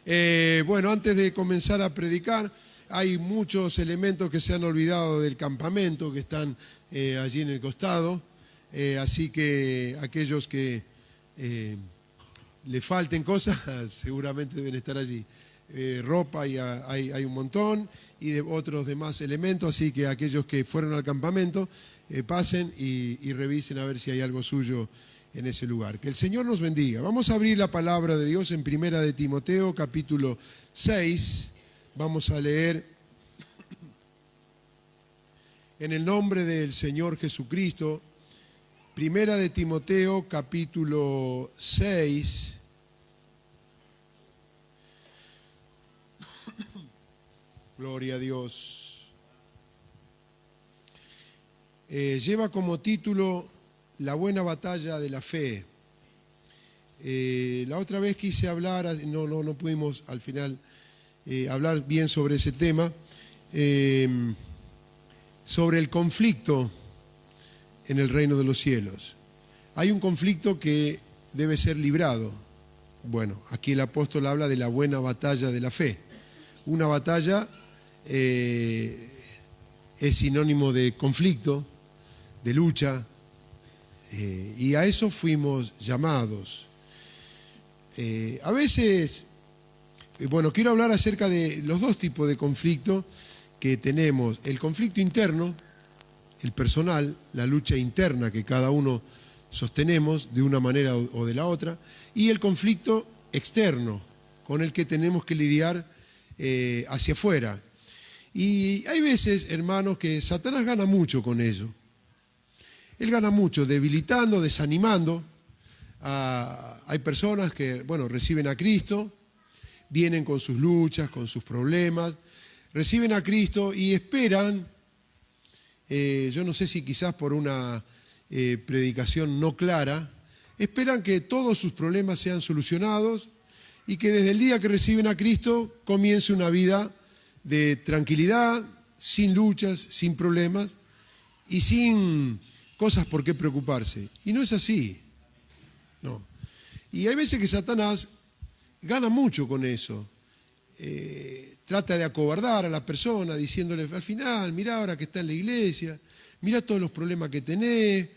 Bueno, antes de comenzar a predicar, hay muchos elementos que se han olvidado del campamento, que están allí en el costado. Así que aquellos que le falten cosas, seguramente deben estar allí. Ropa hay un montón y de otros demás elementos, así que aquellos que fueron al campamento pasen y revisen a ver si hay algo suyo en ese lugar. Que el Señor nos bendiga. Vamos a abrir la palabra de Dios en Primera de Timoteo, capítulo 6. Vamos a leer en el nombre del Señor Jesucristo. Primera de Timoteo, capítulo 6. Gloria a Dios. Lleva como título La buena batalla de la fe. La otra vez quise hablar, no pudimos al final hablar bien sobre ese tema, sobre el conflicto en el reino de los cielos. Hay un conflicto que debe ser librado. Bueno, aquí el apóstol habla de la buena batalla de la fe. Una batalla es sinónimo de conflicto, de lucha, y a eso fuimos llamados. A veces, bueno, quiero hablar acerca de los dos tipos de conflicto que tenemos. El conflicto interno, el personal, la lucha interna que cada uno sostenemos de una manera o de la otra, y el conflicto externo, con el que tenemos que lidiar hacia afuera. Y hay veces, hermanos, que Satanás gana mucho con ello. Él gana mucho debilitando, desanimando. Hay personas que, bueno, reciben a Cristo, vienen con sus luchas, con sus problemas, reciben a Cristo y esperan, yo no sé si quizás por una predicación no clara, esperan que todos sus problemas sean solucionados y que desde el día que reciben a Cristo comience una vida de tranquilidad, sin luchas, sin problemas y sin cosas por qué preocuparse. Y no es así. No. Y hay veces que Satanás gana mucho con eso. Trata de acobardar a la persona diciéndole al final, mirá ahora que está en la iglesia, mirá todos los problemas que tenés,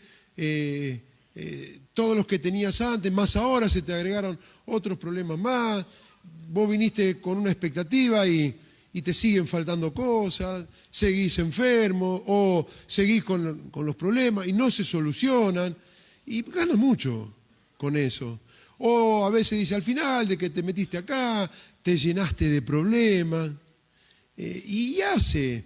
todos los que tenías antes, más ahora se te agregaron otros problemas más, vos viniste con una expectativa y te siguen faltando cosas, seguís enfermo o seguís con los problemas y no se solucionan y gana mucho con eso. O a veces dice, al final de que te metiste acá, te llenaste de problemas y hace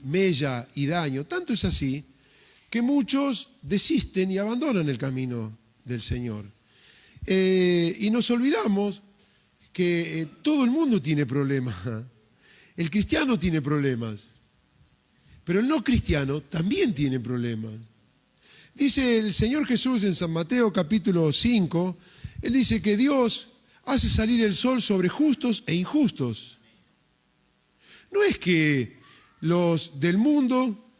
mella y daño. Tanto es así que muchos desisten y abandonan el camino del Señor. Y nos olvidamos que todo el mundo tiene problemas. El cristiano tiene problemas, pero el no cristiano también tiene problemas. Dice el Señor Jesús en San Mateo capítulo 5, Él dice que Dios hace salir el sol sobre justos e injustos. No es que los del mundo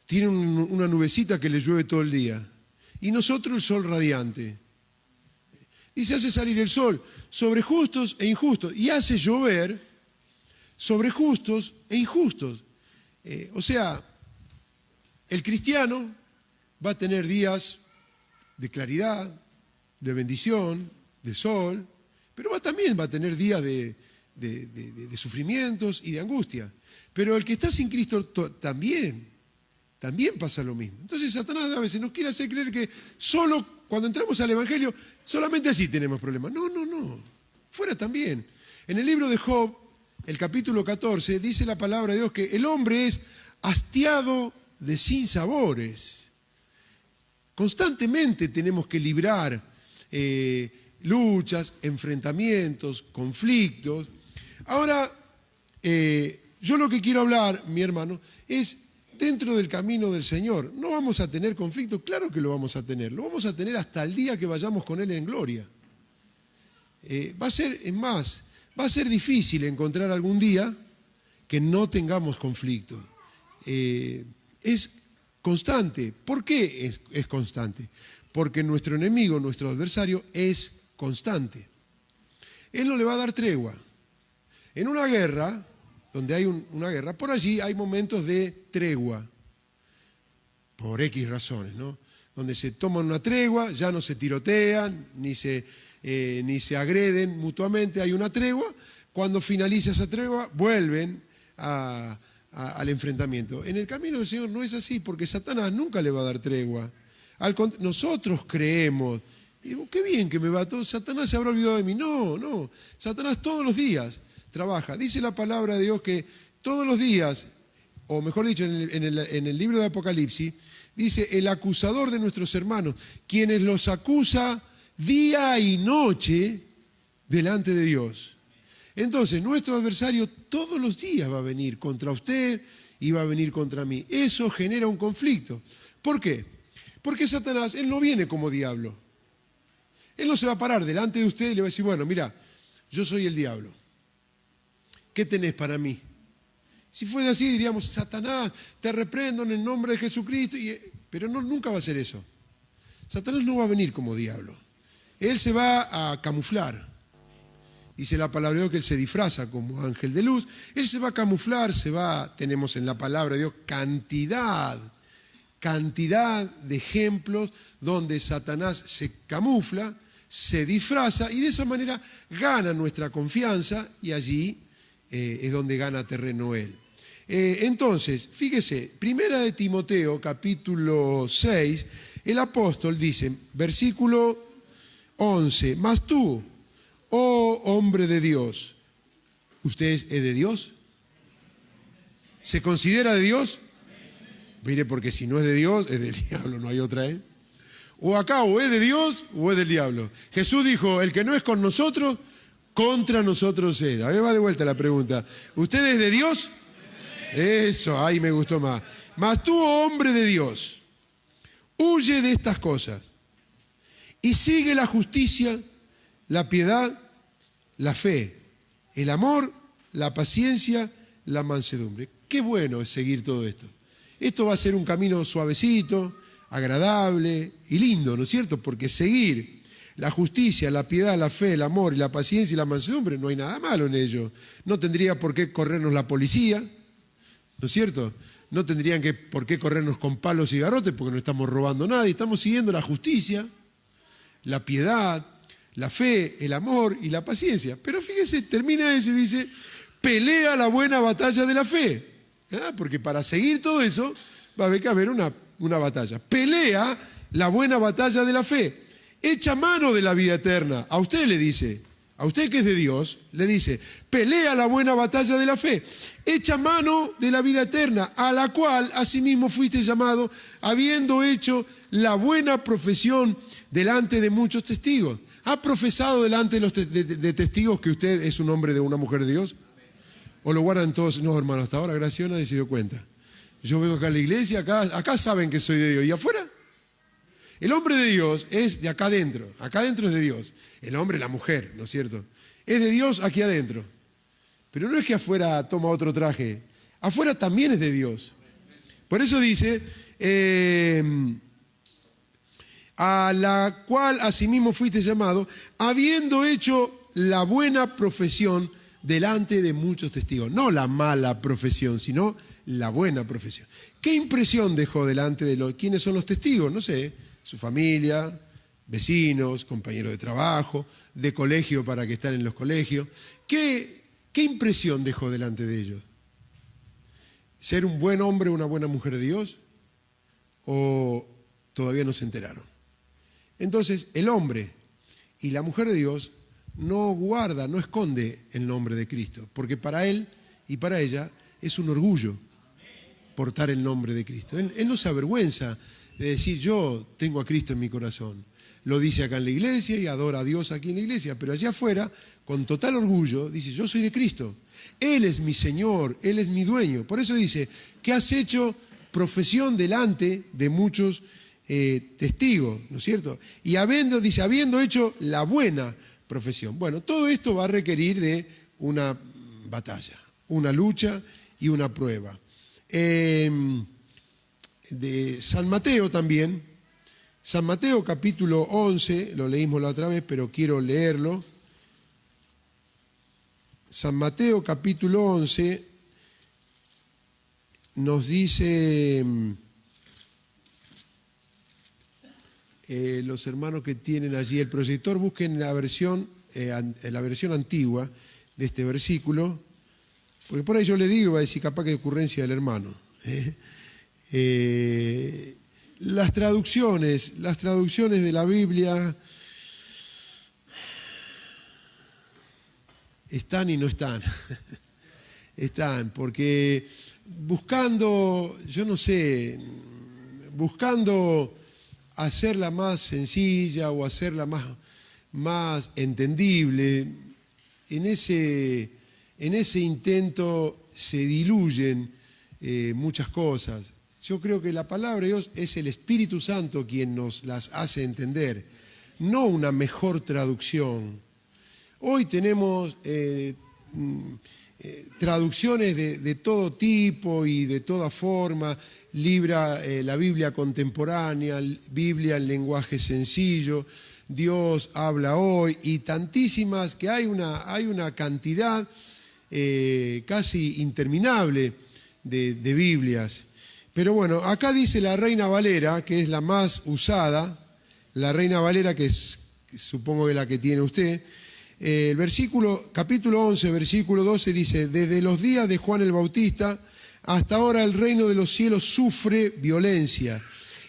tienen una nubecita que les llueve todo el día y nosotros el sol radiante. Dice, hace salir el sol sobre justos e injustos y hace llover sobre justos e injustos. O sea, el cristiano va a tener días de claridad, de bendición, de sol, pero también va a tener días de sufrimientos y de angustia. Pero el que está sin Cristo también pasa lo mismo. Entonces Satanás a veces nos quiere hacer creer que solo cuando entramos al Evangelio, solamente así tenemos problemas. No. Fuera también. En el libro de Job, el capítulo 14, dice la palabra de Dios que el hombre es hastiado de sinsabores. Constantemente tenemos que librar luchas, enfrentamientos, conflictos. Ahora, yo lo que quiero hablar, mi hermano, es dentro del camino del Señor. ¿No vamos a tener conflicto? Claro que lo vamos a tener. Lo vamos a tener hasta el día que vayamos con Él en gloria. Va a ser difícil encontrar algún día que no tengamos conflicto. Es constante. ¿Por qué es constante? Porque nuestro enemigo, nuestro adversario, es constante. Él no le va a dar tregua. En una guerra, donde hay una guerra, por allí hay momentos de tregua, por X razones, ¿no? Donde se toman una tregua, ya no se tirotean, ni se agreden mutuamente, hay una tregua. Cuando finaliza esa tregua, vuelven al enfrentamiento. En el camino del Señor no es así, porque Satanás nunca le va a dar tregua. Nosotros creemos, y digo, qué bien que me va todo, Satanás se habrá olvidado de mí. No, Satanás todos los días trabaja. Dice la palabra de Dios que todos los días, o mejor dicho, en el libro de Apocalipsis, dice el acusador de nuestros hermanos, quienes los acusa día y noche delante de Dios. Entonces, nuestro adversario todos los días va a venir contra usted y va a venir contra mí. Eso genera un conflicto. ¿Por qué? Porque Satanás, él no viene como diablo. Él no se va a parar delante de usted y le va a decir, bueno, mira, yo soy el diablo. ¿Qué tenés para mí? Si fuese así, diríamos, Satanás, te reprendo en el nombre de Jesucristo. Pero nunca va a ser eso. Satanás no va a venir como diablo. Él se va a camuflar. Dice la palabra de Dios que él se disfraza como ángel de luz. Él se va a camuflar, tenemos en la palabra de Dios cantidad de ejemplos donde Satanás se camufla, se disfraza y de esa manera gana nuestra confianza y allí es donde gana terreno él. Entonces, fíjese, Primera de Timoteo, capítulo 6, el apóstol dice, versículo 11, mas tú, oh hombre de Dios, ¿usted es de Dios? ¿Se considera de Dios? Mire, porque si no es de Dios, es del diablo, no hay otra, ¿eh? O acá, o es de Dios, o es del diablo. Jesús dijo, el que no es con nosotros, contra nosotros es. A ver, va de vuelta la pregunta. ¿Usted es de Dios? Eso, ahí me gustó más. Mas tú, hombre de Dios, huye de estas cosas y sigue la justicia, la piedad, la fe, el amor, la paciencia, la mansedumbre. Qué bueno es seguir todo esto. Esto va a ser un camino suavecito, agradable y lindo, ¿no es cierto? Porque seguir la justicia, la piedad, la fe, el amor y la paciencia y la mansedumbre, no hay nada malo en ello. No tendría por qué corrernos la policía, ¿no es cierto? No tendrían por qué corrernos con palos y garrotes porque no estamos robando nada y estamos siguiendo la justicia, la piedad, la fe, el amor y la paciencia. Pero fíjese, termina eso y dice, pelea la buena batalla de la fe. Porque para seguir todo eso va a haber que haber una batalla. Pelea la buena batalla de la fe. Echa mano de la vida eterna. A usted le dice, a usted que es de Dios, le dice, pelea la buena batalla de la fe. Echa mano de la vida eterna, a la cual asimismo fuiste llamado, habiendo hecho la buena profesión delante de muchos testigos. ¿Ha profesado delante de testigos que usted es un hombre de una mujer de Dios? ¿O lo guardan todos? No, hermano, hasta ahora gracias nadie se dio cuenta. Yo vengo acá a la iglesia, acá saben que soy de Dios. ¿Y afuera? El hombre de Dios es de acá adentro. Acá adentro es de Dios. El hombre, la mujer, ¿no es cierto? Es de Dios aquí adentro. Pero no es que afuera toma otro traje. Afuera también es de Dios. Por eso dice, a la cual asimismo fuiste llamado, habiendo hecho la buena profesión delante de muchos testigos. No la mala profesión, sino la buena profesión. ¿Qué impresión dejó delante de quiénes son los testigos? No sé, su familia, vecinos, compañeros de trabajo, de colegio para que están en los colegios. ¿Qué impresión dejó delante de ellos? ¿Ser un buen hombre o una buena mujer de Dios? ¿O todavía no se enteraron? Entonces, el hombre y la mujer de Dios no guarda, no esconde el nombre de Cristo, porque para él y para ella es un orgullo portar el nombre de Cristo. Él no se avergüenza de decir, yo tengo a Cristo en mi corazón. Lo dice acá en la iglesia y adora a Dios aquí en la iglesia, pero allá afuera, con total orgullo, dice, yo soy de Cristo. Él es mi Señor, Él es mi dueño. Por eso dice, que has hecho profesión delante de muchos testigos, ¿no es cierto? Y habiendo hecho la buena profesión. Bueno, todo esto va a requerir de una batalla, una lucha y una prueba. De San Mateo también, San Mateo capítulo 11, lo leímos la otra vez, pero quiero leerlo. San Mateo capítulo 11 nos dice, los hermanos que tienen allí el proyector, busquen la versión antigua de este versículo, porque por ahí yo le digo, va a decir capaz que es ocurrencia del hermano. Las traducciones de la Biblia están y no están. Están, porque buscando, yo no sé, buscando hacerla más sencilla o hacerla más entendible, en ese intento se diluyen muchas cosas. Yo creo que la palabra de Dios es el Espíritu Santo quien nos las hace entender, no una mejor traducción. Hoy tenemos traducciones de todo tipo y de toda forma, la Biblia contemporánea, Biblia en lenguaje sencillo, Dios habla hoy, y tantísimas que hay una cantidad casi interminable de Biblias. Pero bueno, acá dice la Reina Valera, que es la más usada, la Reina Valera, que supongo que es la que tiene usted. El capítulo 11, versículo 12 dice: desde los días de Juan el Bautista hasta ahora el reino de los cielos sufre violencia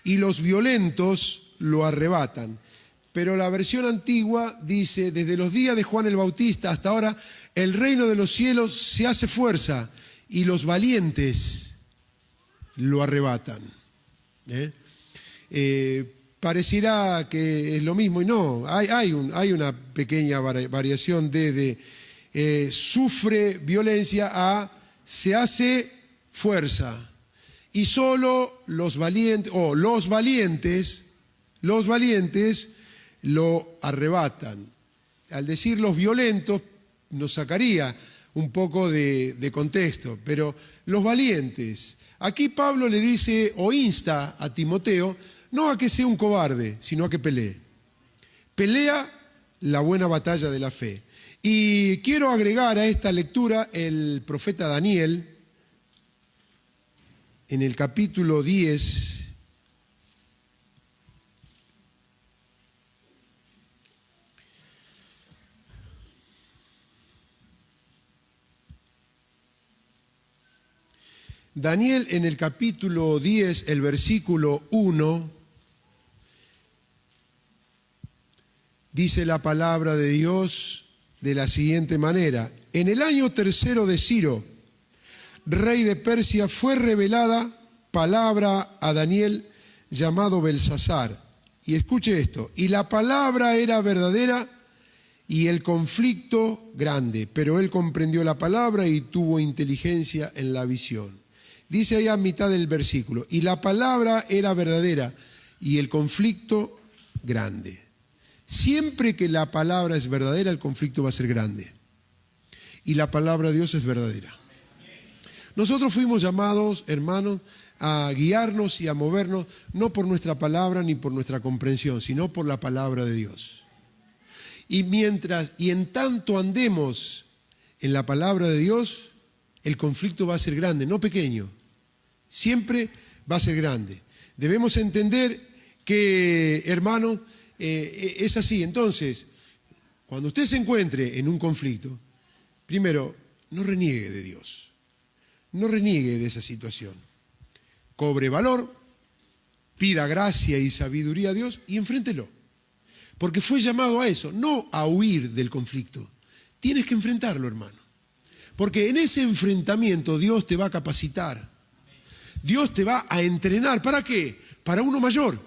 y los violentos lo arrebatan. Pero la versión antigua dice: desde los días de Juan el Bautista hasta ahora el reino de los cielos se hace fuerza y los valientes lo arrebatan. Pareciera que es lo mismo y no, hay una pequeña variación de sufre violencia a se hace fuerza. Y solo los valientes lo arrebatan. Al decir los violentos nos sacaría un poco de contexto, pero los valientes. Aquí Pablo le dice o insta a Timoteo no a que sea un cobarde, sino a que pelee. Pelea la buena batalla de la fe. Y quiero agregar a esta lectura el profeta Daniel, en el capítulo 10, Daniel en el capítulo 10, el versículo 1, dice la palabra de Dios de la siguiente manera: en el año 3 de Ciro, rey de Persia, fue revelada palabra a Daniel llamado Belsasar. Y escuche esto: y la palabra era verdadera y el conflicto grande, pero él comprendió la palabra y tuvo inteligencia en la visión. Dice ahí a mitad del versículo: y la palabra era verdadera y el conflicto grande. Siempre que la palabra es verdadera, el conflicto va a ser grande. Y la palabra de Dios es verdadera. Nosotros fuimos llamados, hermanos, a guiarnos y a movernos, no por nuestra palabra ni por nuestra comprensión, sino por la palabra de Dios. Y en tanto andemos en la palabra de Dios, el conflicto va a ser grande, no pequeño. Siempre va a ser grande. Debemos entender que, hermanos, es así. Entonces, cuando usted se encuentre en un conflicto, primero, no reniegue de Dios. No reniegue de esa situación. Cobre valor, pida gracia y sabiduría a Dios y enfréntelo. Porque fue llamado a eso, no a huir del conflicto. Tienes que enfrentarlo, hermano. Porque en ese enfrentamiento Dios te va a capacitar. Dios te va a entrenar. ¿Para qué? Para uno mayor.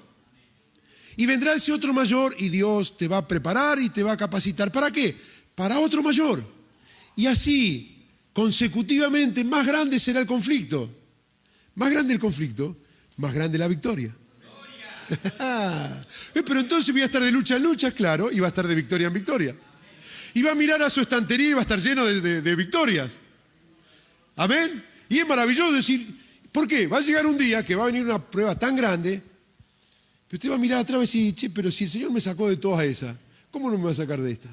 Y vendrá ese otro mayor y Dios te va a preparar y te va a capacitar. ¿Para qué? Para otro mayor. Y así, consecutivamente, más grande será el conflicto. Más grande el conflicto, más grande la victoria. Pero entonces voy a estar de lucha en lucha, claro, y va a estar de victoria en victoria. Y va a mirar a su estantería y va a estar lleno de victorias. Amén. Y es maravilloso decir, ¿por qué? Va a llegar un día que va a venir una prueba tan grande, Pero usted va a mirar atrás y decir, che, pero si el Señor me sacó de todas esas, ¿cómo no me va a sacar de esta?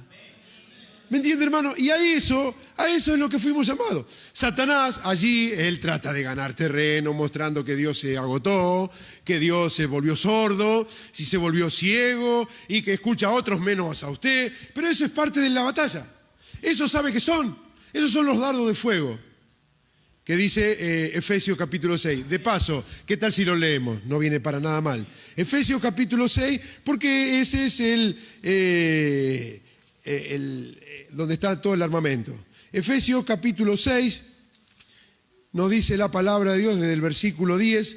¿Me entiende, hermano? Y a eso es lo que fuimos llamados. Satanás, allí, él trata de ganar terreno, mostrando que Dios se agotó, que Dios se volvió sordo, si se volvió ciego, y que escucha a otros menos a usted. Pero eso es parte de la batalla. Eso sabe que son. Esos son los dardos de fuego, que dice Efesios capítulo 6. De paso, ¿qué tal si lo leemos? No viene para nada mal. Efesios capítulo 6, porque ese es donde está todo el armamento. Efesios capítulo 6 nos dice la palabra de Dios desde el versículo 10.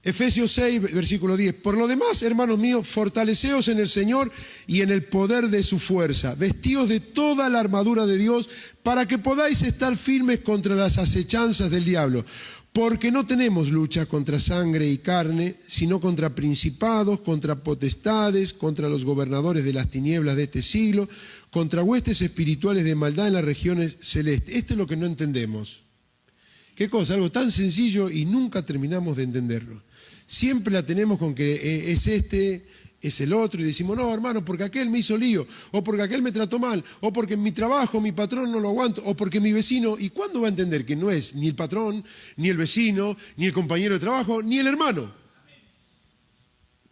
Efesios 6, versículo 10. Por lo demás, hermanos míos, fortaleceos en el Señor y en el poder de su fuerza. Vestíos de toda la armadura de Dios para que podáis estar firmes contra las acechanzas del diablo. Porque no tenemos lucha contra sangre y carne, sino contra principados, contra potestades, contra los gobernadores de las tinieblas de este siglo, contra huestes espirituales de maldad en las regiones celestes. Esto es lo que no entendemos. ¿Qué cosa? Algo tan sencillo y nunca terminamos de entenderlo. Siempre la tenemos con que es este, es el otro, y decimos, no, hermano, porque aquel me hizo lío, o porque aquel me trató mal, o porque en mi trabajo mi patrón no lo aguanto, o porque mi vecino. ¿Y cuándo va a entender que no es ni el patrón, ni el vecino, ni el compañero de trabajo, ni el hermano?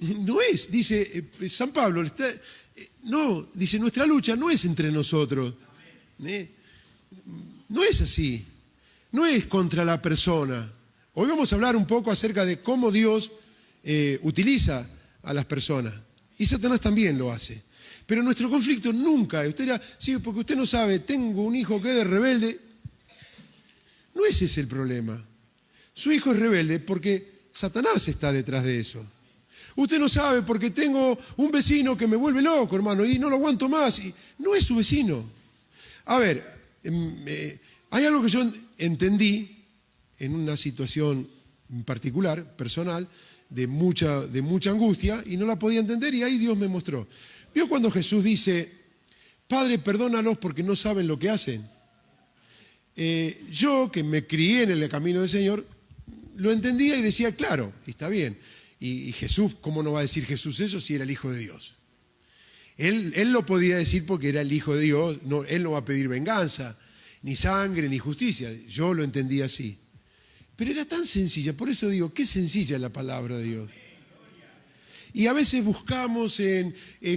No es, dice San Pablo, no, dice, nuestra lucha no es entre nosotros. No es así, no es contra la persona. Hoy vamos a hablar un poco acerca de cómo Dios utiliza a las personas. Y Satanás también lo hace. Pero nuestro conflicto nunca, usted dirá, sí, porque usted no sabe, tengo un hijo que es rebelde. No ese es el problema. Su hijo es rebelde porque Satanás está detrás de eso. Usted no sabe porque tengo un vecino que me vuelve loco, hermano, y no lo aguanto más. Y no es su vecino. A ver, hay algo que yo entendí en una situación en particular, personal, de mucha angustia, y no la podía entender, y ahí Dios me mostró. ¿Vio cuando Jesús dice, Padre, perdónalos porque no saben lo que hacen? Yo, que me crié en el camino del Señor, lo entendía y decía, claro, está bien. Y Jesús, ¿cómo no va a decir Jesús eso si era el Hijo de Dios? Él lo podía decir porque era el Hijo de Dios, no, él no va a pedir venganza, ni sangre, ni justicia. Yo lo entendía así. Pero era tan sencilla, por eso digo, qué sencilla es la palabra de Dios. Y a veces buscamos en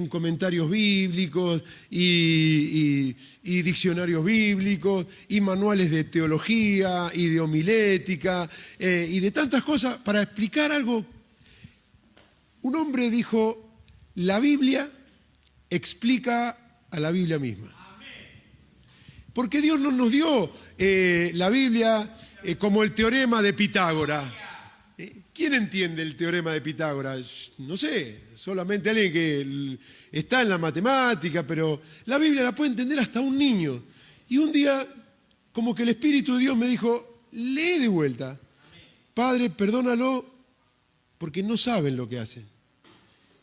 comentarios bíblicos y diccionarios bíblicos y manuales de teología y de homilética y de tantas cosas para explicar algo. Un hombre dijo, la Biblia explica a la Biblia misma. Porque Dios no nos dio la Biblia como el teorema de Pitágoras. ¿Quién entiende el teorema de Pitágoras? No sé, solamente alguien que está en la matemática, pero la Biblia la puede entender hasta un niño. Y un día, como que el Espíritu de Dios me dijo, lee de vuelta. Padre, perdónalo porque no saben lo que hacen.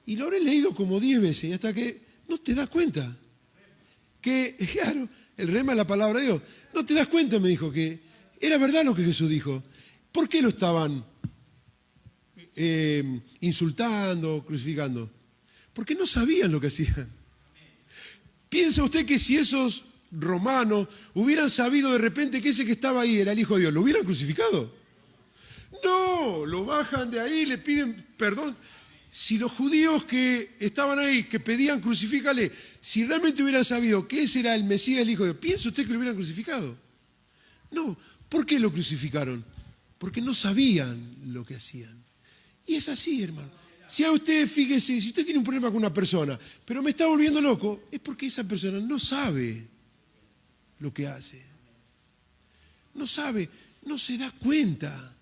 Y lo habré leído como 10 veces hasta que no te das cuenta. Que, claro, el rema es la palabra de Dios. No te das cuenta, me dijo, que era verdad lo que Jesús dijo. ¿Por qué lo estaban insultando, crucificando? Porque no sabían lo que hacían. ¿Piensa usted que si esos romanos hubieran sabido de repente que ese que estaba ahí era el Hijo de Dios, lo hubieran crucificado? No, lo bajan de ahí, le piden perdón. Si los judíos que estaban ahí, que pedían crucifícale, si realmente hubieran sabido que ese era el Mesías, el Hijo de Dios, ¿piensa usted que lo hubieran crucificado? No. ¿Por qué lo crucificaron? Porque no sabían lo que hacían. Y es así, hermano. Si a usted, fíjese, si usted tiene un problema con una persona, pero me está volviendo loco, es porque esa persona no sabe lo que hace. No sabe, no se da cuenta.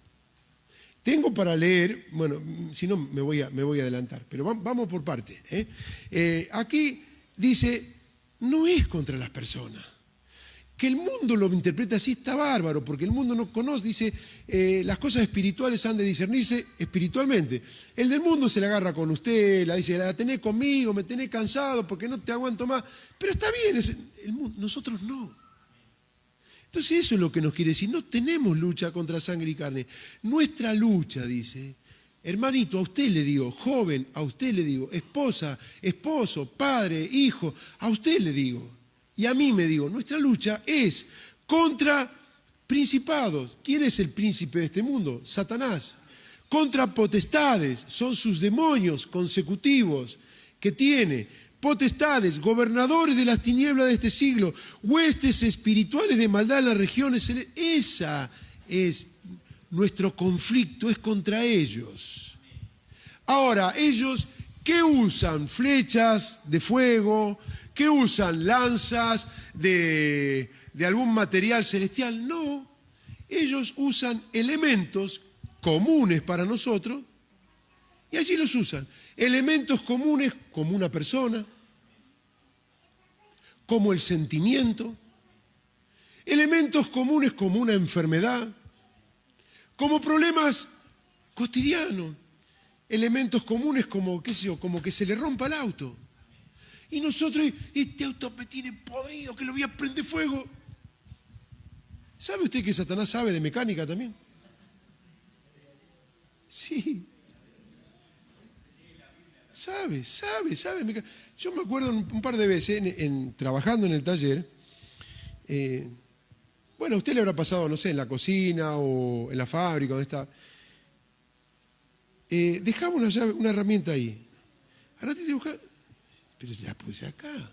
Tengo para leer, bueno, si no me voy a adelantar, pero vamos por parte. Aquí dice, no es contra las personas. Que el mundo lo interpreta así está bárbaro, porque el mundo no conoce, dice, las cosas espirituales han de discernirse espiritualmente. El del mundo se la agarra con usted, la dice, la tenés conmigo, me tenés cansado porque no te aguanto más. Pero está bien, el mundo, nosotros no. Entonces eso es lo que nos quiere decir. No tenemos lucha contra sangre y carne. Nuestra lucha, dice, hermanito, a usted le digo, joven, a usted le digo, esposa, esposo, padre, hijo, a usted le digo. Y a mí me digo, nuestra lucha es contra principados. ¿Quién es el príncipe de este mundo? Satanás. Contra potestades, son sus demonios consecutivos que tiene. Potestades, gobernadores de las tinieblas de este siglo, huestes espirituales de maldad en las regiones. Esa es nuestro conflicto, es contra ellos. Ahora, ellos, ¿qué usan? Flechas de fuego, ¿qué usan? Lanzas de algún material celestial. No, ellos usan elementos comunes para nosotros y allí los usan. Elementos comunes como una persona, como el sentimiento, elementos comunes como una enfermedad, como problemas cotidianos, elementos comunes como, qué sé yo, como que se le rompa el auto. Y nosotros, este auto me tiene podrido, que lo voy a prender fuego. ¿Sabe usted que Satanás sabe de mecánica también? Sí. Sabe. Yo me acuerdo un par de veces trabajando en el taller, bueno, a usted le habrá pasado, no sé, en la cocina o en la fábrica, donde está. Dejaba una llave, una herramienta ahí. Ahora te tengo que buscar, pero la puse acá.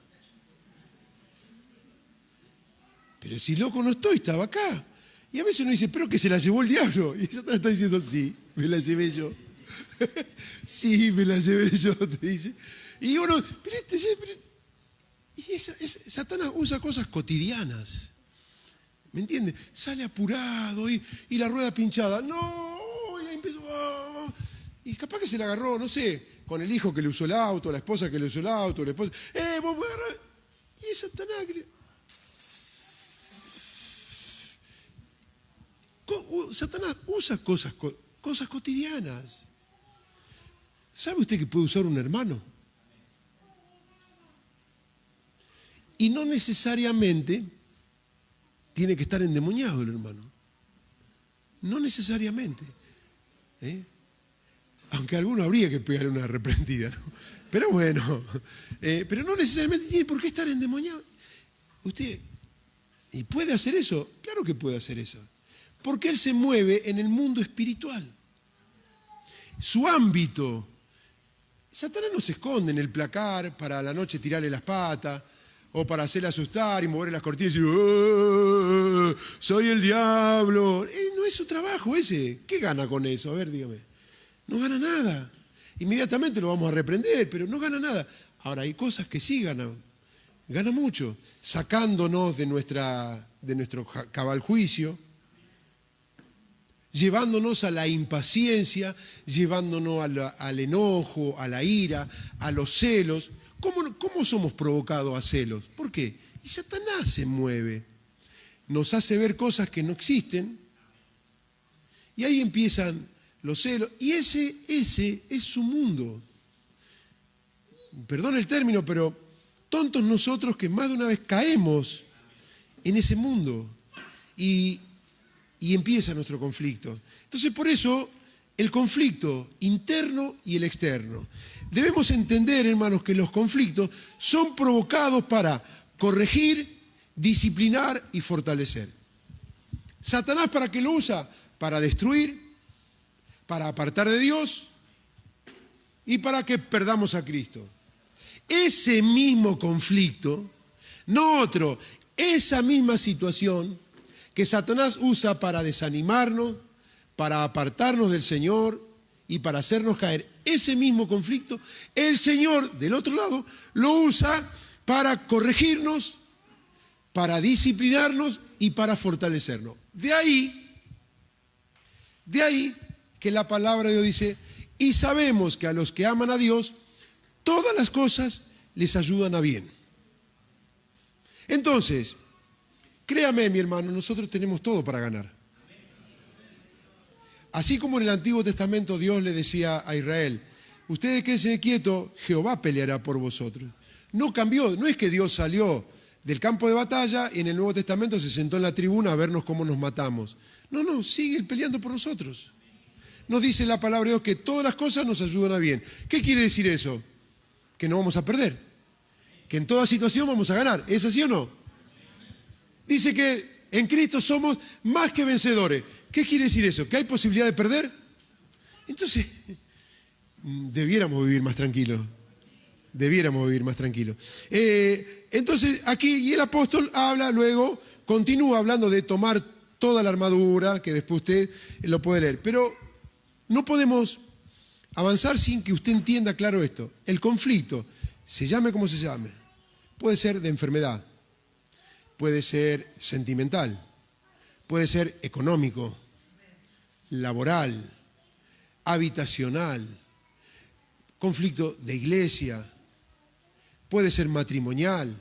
Pero si loco no estoy, estaba acá. Y a veces uno dice, pero que se la llevó el diablo. Y Satanás está diciendo, sí, me la llevé yo. Sí, me la llevé yo, te dice. Y uno, Satanás usa cosas cotidianas. ¿Me entiendes? Sale apurado y la rueda pinchada. No, y ahí empezó. Y capaz que se la agarró, no sé, con el hijo que le usó el auto, la esposa que le usó el auto, la esposa. Vos me agarrás. Y es Satanás que Satanás usa cosas cotidianas. ¿Sabe usted que puede usar un hermano? Y no necesariamente tiene que estar endemoniado el hermano. No necesariamente. Aunque a alguno habría que pegarle una reprendida, ¿no? Pero bueno, pero no necesariamente tiene por qué estar endemoniado. Usted, ¿y puede hacer eso? Claro que puede hacer eso. Porque él se mueve en el mundo espiritual. Su ámbito. Satanás no se esconde en el placar para a la noche tirarle las patas o para hacerle asustar y mover las cortinas y decir, ¡oh, soy el diablo! No es su trabajo ese. ¿Qué gana con eso? A ver, dígame. No gana nada. Inmediatamente lo vamos a reprender, pero no gana nada. Ahora, hay cosas que sí ganan. Gana mucho. Sacándonos de nuestro cabal juicio, llevándonos a la impaciencia, llevándonos al enojo, a la ira, a los celos. ¿Cómo somos provocados a celos? ¿Por qué? Y Satanás se mueve, nos hace ver cosas que no existen, y ahí empiezan los celos, y ese es su mundo. Perdón el término, pero tontos nosotros que más de una vez caemos en ese mundo, y empieza nuestro conflicto. Entonces, por eso, el conflicto interno y el externo. Debemos entender, hermanos, que los conflictos son provocados para corregir, disciplinar y fortalecer. Satanás, ¿para qué lo usa? Para destruir, para apartar de Dios y para que perdamos a Cristo. Ese mismo conflicto, no otro, esa misma situación que Satanás usa para desanimarnos, para apartarnos del Señor y para hacernos caer. Ese mismo conflicto, el Señor, del otro lado, lo usa para corregirnos, para disciplinarnos y para fortalecernos. De ahí que la palabra de Dios dice, y sabemos que a los que aman a Dios, todas las cosas les ayudan a bien. Entonces, créame, mi hermano, nosotros tenemos todo para ganar. Así como en el Antiguo Testamento Dios le decía a Israel, ustedes quédense quietos, Jehová peleará por vosotros. No cambió, no es que Dios salió del campo de batalla y en el Nuevo Testamento se sentó en la tribuna a vernos cómo nos matamos. No, sigue peleando por nosotros. Nos dice la palabra de Dios que todas las cosas nos ayudan a bien. ¿Qué quiere decir eso? Que no vamos a perder. Que en toda situación vamos a ganar. ¿Es así o no? Dice que en Cristo somos más que vencedores. ¿Qué quiere decir eso? ¿Que hay posibilidad de perder? Entonces, debiéramos vivir más tranquilos. Debiéramos vivir más tranquilos. Entonces, aquí, y el apóstol habla luego, continúa hablando de tomar toda la armadura, que después usted lo puede leer. Pero no podemos avanzar sin que usted entienda claro esto. El conflicto, se llame como se llame, puede ser de enfermedad, puede ser sentimental, puede ser económico, laboral, habitacional, conflicto de iglesia, puede ser matrimonial,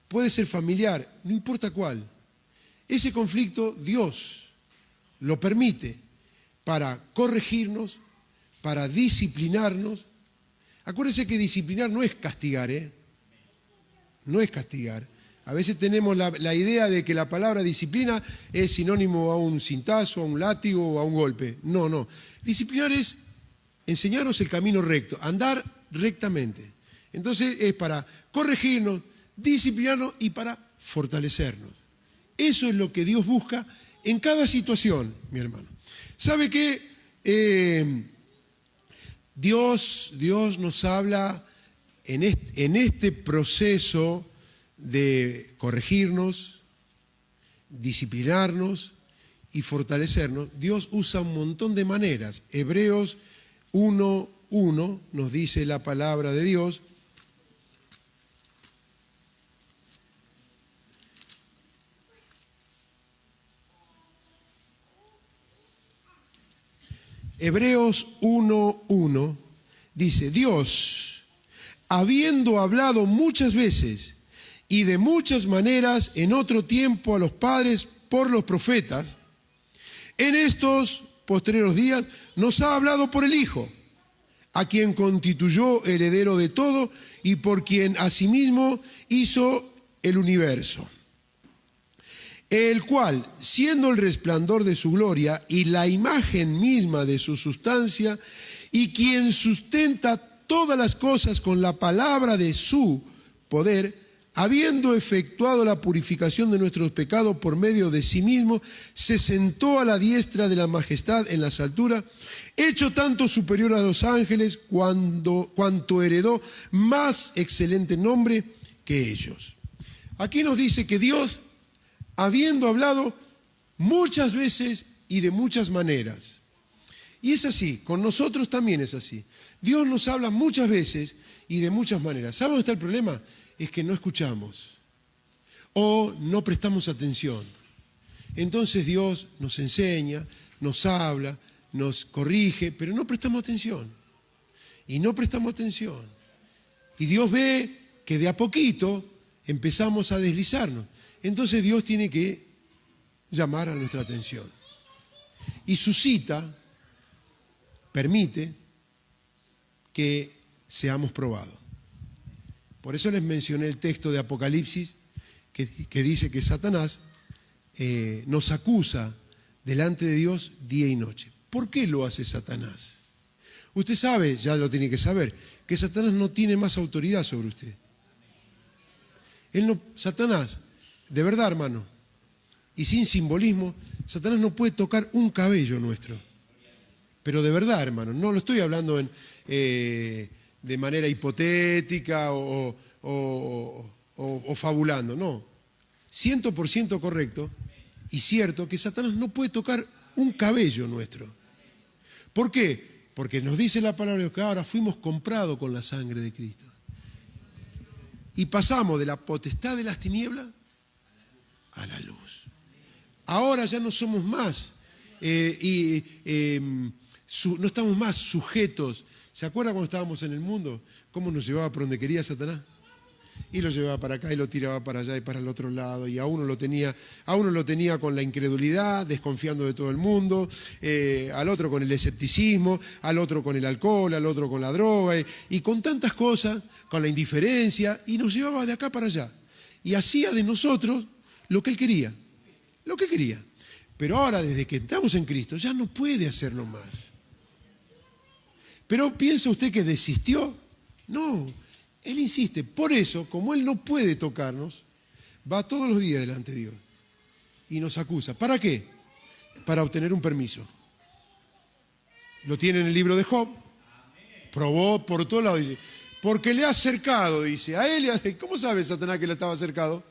puede ser familiar, no importa cuál. Ese conflicto Dios lo permite para corregirnos, para disciplinarnos. Acuérdense que disciplinar no es castigar, no es castigar. A veces tenemos la idea de que la palabra disciplina es sinónimo a un cintazo, a un látigo o a un golpe. No. Disciplinar es enseñarnos el camino recto, andar rectamente. Entonces es para corregirnos, disciplinarnos y para fortalecernos. Eso es lo que Dios busca en cada situación, mi hermano. ¿Sabe qué? Dios nos habla en este proceso de corregirnos, disciplinarnos y fortalecernos. Dios usa un montón de maneras. Hebreos 1:1 nos dice la palabra de Dios. Hebreos 1:1 dice, Dios, habiendo hablado muchas veces y de muchas maneras en otro tiempo a los padres por los profetas, en estos postreros días nos ha hablado por el Hijo, a quien constituyó heredero de todo y por quien asimismo hizo el universo, el cual, siendo el resplandor de su gloria y la imagen misma de su sustancia, y quien sustenta todas las cosas con la palabra de su poder, habiendo efectuado la purificación de nuestros pecados por medio de sí mismo, se sentó a la diestra de la majestad en las alturas, hecho tanto superior a los ángeles cuanto heredó más excelente nombre que ellos. Aquí nos dice que Dios, habiendo hablado muchas veces y de muchas maneras. Y es así, con nosotros también es así. Dios nos habla muchas veces y de muchas maneras. ¿Saben dónde está el problema? Es que no escuchamos o no prestamos atención. Entonces Dios nos enseña, nos habla, nos corrige, pero no prestamos atención. Y no prestamos atención. Y Dios ve que de a poquito empezamos a deslizarnos. Entonces Dios tiene que llamar a nuestra atención. Y suscita, permite que seamos probados. Por eso les mencioné el texto de Apocalipsis que dice que Satanás nos acusa delante de Dios día y noche. ¿Por qué lo hace Satanás? Usted sabe, ya lo tiene que saber, que Satanás no tiene más autoridad sobre usted. Satanás, de verdad, hermano, y sin simbolismo, Satanás no puede tocar un cabello nuestro. Pero de verdad, hermano, no lo estoy hablando de manera hipotética o fabulando, no. 100% correcto y cierto que Satanás no puede tocar un cabello nuestro. ¿Por qué? Porque nos dice la palabra de Dios que ahora fuimos comprados con la sangre de Cristo. Y pasamos de la potestad de las tinieblas a la luz. Ahora ya no somos más, no estamos más sujetos. ¿Se acuerda cuando estábamos en el mundo? ¿Cómo nos llevaba por donde quería Satanás? Y lo llevaba para acá y lo tiraba para allá y para el otro lado. Y a uno lo tenía con la incredulidad, desconfiando de todo el mundo, al otro con el escepticismo, al otro con el alcohol, al otro con la droga y con tantas cosas, con la indiferencia, y nos llevaba de acá para allá. y hacía de nosotros lo que Él quería. Lo que quería. Pero ahora, desde que estamos en Cristo, ya no puede hacerlo más. Pero ¿piensa usted que desistió? No, Él insiste. Por eso, como Él no puede tocarnos, va todos los días delante de Dios y nos acusa. ¿Para qué? Para obtener un permiso. Lo tiene en el libro de Job. Probó por todos lados. Dice, porque le ha cercado, dice. A él, ¿cómo sabe Satanás que le estaba cercado?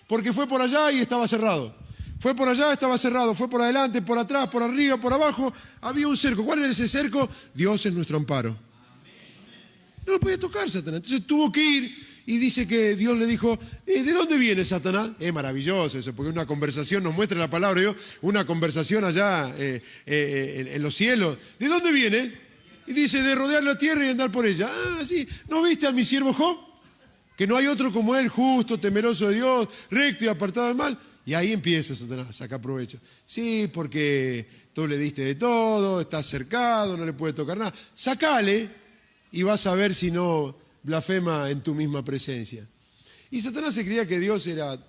Porque fue por allá y estaba cerrado. Fue por allá, estaba cerrado. Fue por adelante, por atrás, por arriba, por abajo. Había un cerco. ¿Cuál era ese cerco? Dios es nuestro amparo. No lo podía tocar Satanás. Entonces tuvo que ir y dice que Dios le dijo, ¿de dónde viene Satanás? Es maravilloso eso, porque una conversación nos muestra la palabra de Dios, una conversación allá en los cielos. ¿De dónde viene? Y dice, de rodear la tierra y andar por ella. Ah, sí. ¿No viste a mi siervo Job? Que no hay otro como él, justo, temeroso de Dios, recto y apartado del mal. Y ahí empieza Satanás a sacar provecho. Sí, porque tú le diste de todo, estás cercado, no le puede tocar nada. Sacale y vas a ver si no blasfema en tu misma presencia. Y Satanás se creía que Dios era,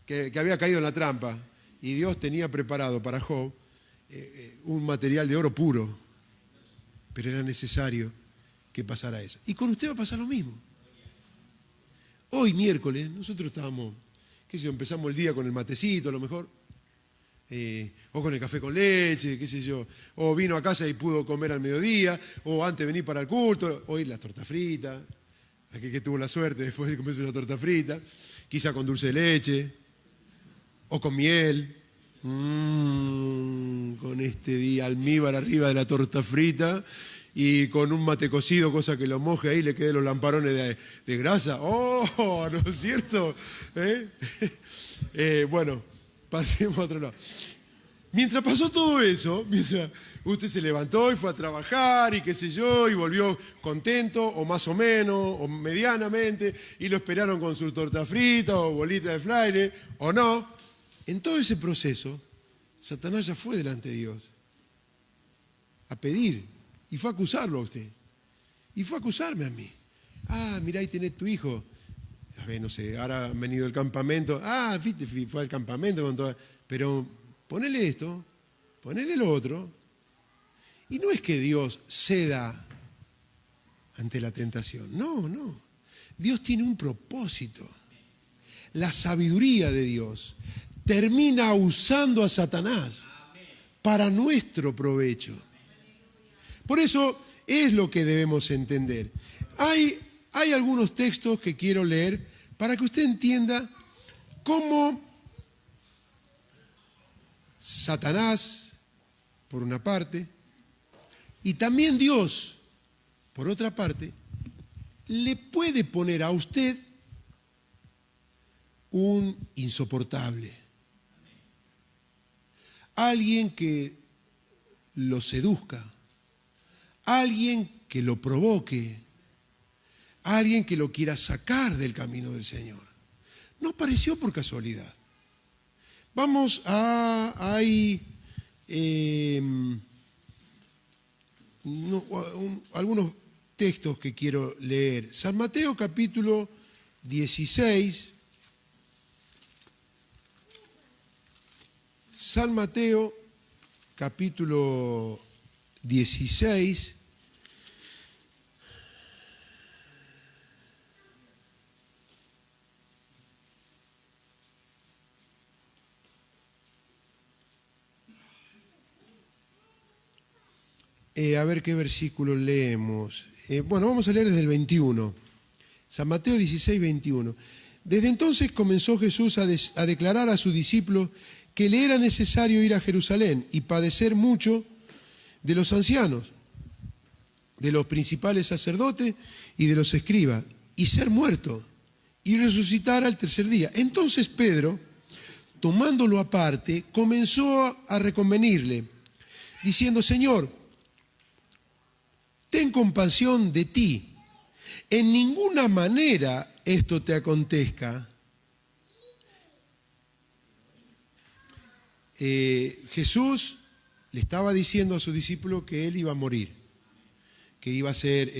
que había caído en la trampa. Y Dios tenía preparado para Job un material de oro puro. Pero era necesario que pasara eso. Y con usted va a pasar lo mismo. Hoy, miércoles, nosotros estábamos, qué sé yo, empezamos el día con el matecito a lo mejor, o con el café con leche, qué sé yo, o vino a casa y pudo comer al mediodía, o antes de venir para el culto, hoy las tortas fritas, aquel que tuvo la suerte después de comerse una torta frita, quizá con dulce de leche, o con miel, con este día almíbar arriba de la torta frita, y con un mate cocido, cosa que lo moje ahí, le queden los lamparones de grasa. ¡Oh! ¿No es cierto? Bueno, pasemos a otro lado. Mientras pasó todo eso, mientras usted se levantó y fue a trabajar y qué sé yo, y volvió contento, o más o menos, o medianamente, y lo esperaron con su torta frita o bolita de fraile, o no, en todo ese proceso, Satanás ya fue delante de Dios a pedir. Y fue a acusarlo a usted. Y fue a acusarme a mí. Ah, mirá, ahí tenés tu hijo. A ver, no sé, ahora han venido del campamento. Ah, viste, fue al campamento con todo. Pero ponele esto, ponele lo otro. Y no es que Dios ceda ante la tentación. No, no. Dios tiene un propósito. La sabiduría de Dios termina usando a Satanás para nuestro provecho. Por eso es lo que debemos entender. Hay algunos textos que quiero leer para que usted entienda cómo Satanás, por una parte, y también Dios, por otra parte, le puede poner a usted un insoportable. Alguien que lo seduzca. Alguien que lo provoque, alguien que lo quiera sacar del camino del Señor. No apareció por casualidad. Vamos hay algunos textos que quiero leer. San Mateo capítulo 16. San Mateo capítulo 16. A ver qué versículo leemos. Bueno, vamos a leer desde el 21. San Mateo 16, 21. Desde entonces comenzó Jesús a declarar a sus discípulos que le era necesario ir a Jerusalén y padecer mucho de los ancianos, de los principales sacerdotes y de los escribas, y ser muerto y resucitar al tercer día. Entonces Pedro, tomándolo aparte, comenzó a reconvenirle, diciendo: Señor, ten compasión de ti. En ninguna manera esto te acontezca. Jesús le estaba diciendo a sus discípulos que él iba a morir, que iba a ser,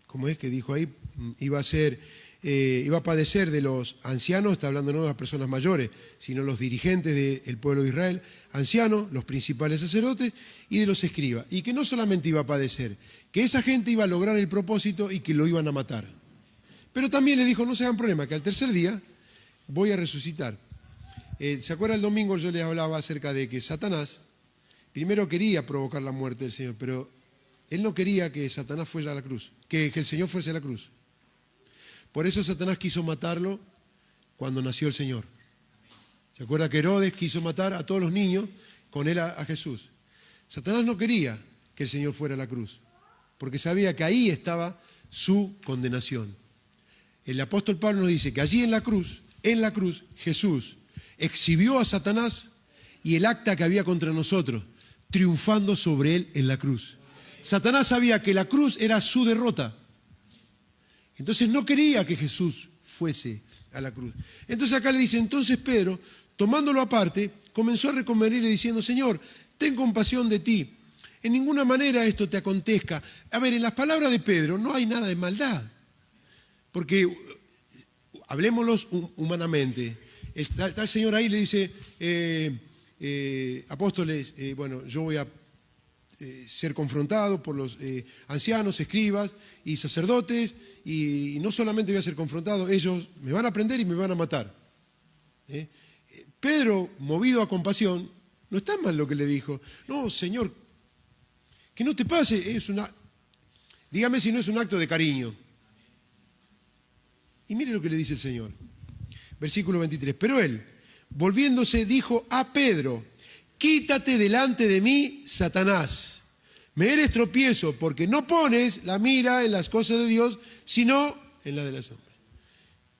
¿cómo es que dijo ahí? Iba a ser iba a padecer de los ancianos, está hablando no de las personas mayores, sino los dirigentes del pueblo de Israel, ancianos, los principales sacerdotes y de los escribas. Y que no solamente iba a padecer, que esa gente iba a lograr el propósito y que lo iban a matar. Pero también le dijo, no se hagan problema, que al tercer día voy a resucitar. ¿Se acuerdan el domingo yo les hablaba acerca de que Satanás primero quería provocar la muerte del Señor, pero él no quería que Satanás fuera a la cruz, que el Señor fuese a la cruz. Por eso Satanás quiso matarlo cuando nació el Señor. ¿Se acuerda que Herodes quiso matar a todos los niños, con él a Jesús? Satanás no quería que el Señor fuera a la cruz, porque sabía que ahí estaba su condenación. El apóstol Pablo nos dice que allí en la cruz, Jesús exhibió a Satanás y el acta que había contra nosotros, triunfando sobre él en la cruz. Satanás sabía que la cruz era su derrota. Entonces no quería que Jesús fuese a la cruz. Entonces acá le dice, entonces Pedro, tomándolo aparte, comenzó a reconvenirle diciendo, Señor, ten compasión de ti. En ninguna manera esto te acontezca. A ver, en las palabras de Pedro no hay nada de maldad. Porque, hablémoslos humanamente, está el Señor ahí y le dice, apóstoles, bueno, yo voy a ser confrontado por los ancianos, escribas y sacerdotes, y no solamente voy a ser confrontado, ellos me van a prender y me van a matar. Pedro, movido a compasión, no está mal lo que le dijo. No, Señor, que no te pase, dígame si no es un acto de cariño. Y mire lo que le dice el Señor. Versículo 23. Pero él, volviéndose, dijo a Pedro, quítate delante de mí, Satanás. Me eres tropiezo porque no pones la mira en las cosas de Dios, sino en la de los hombres.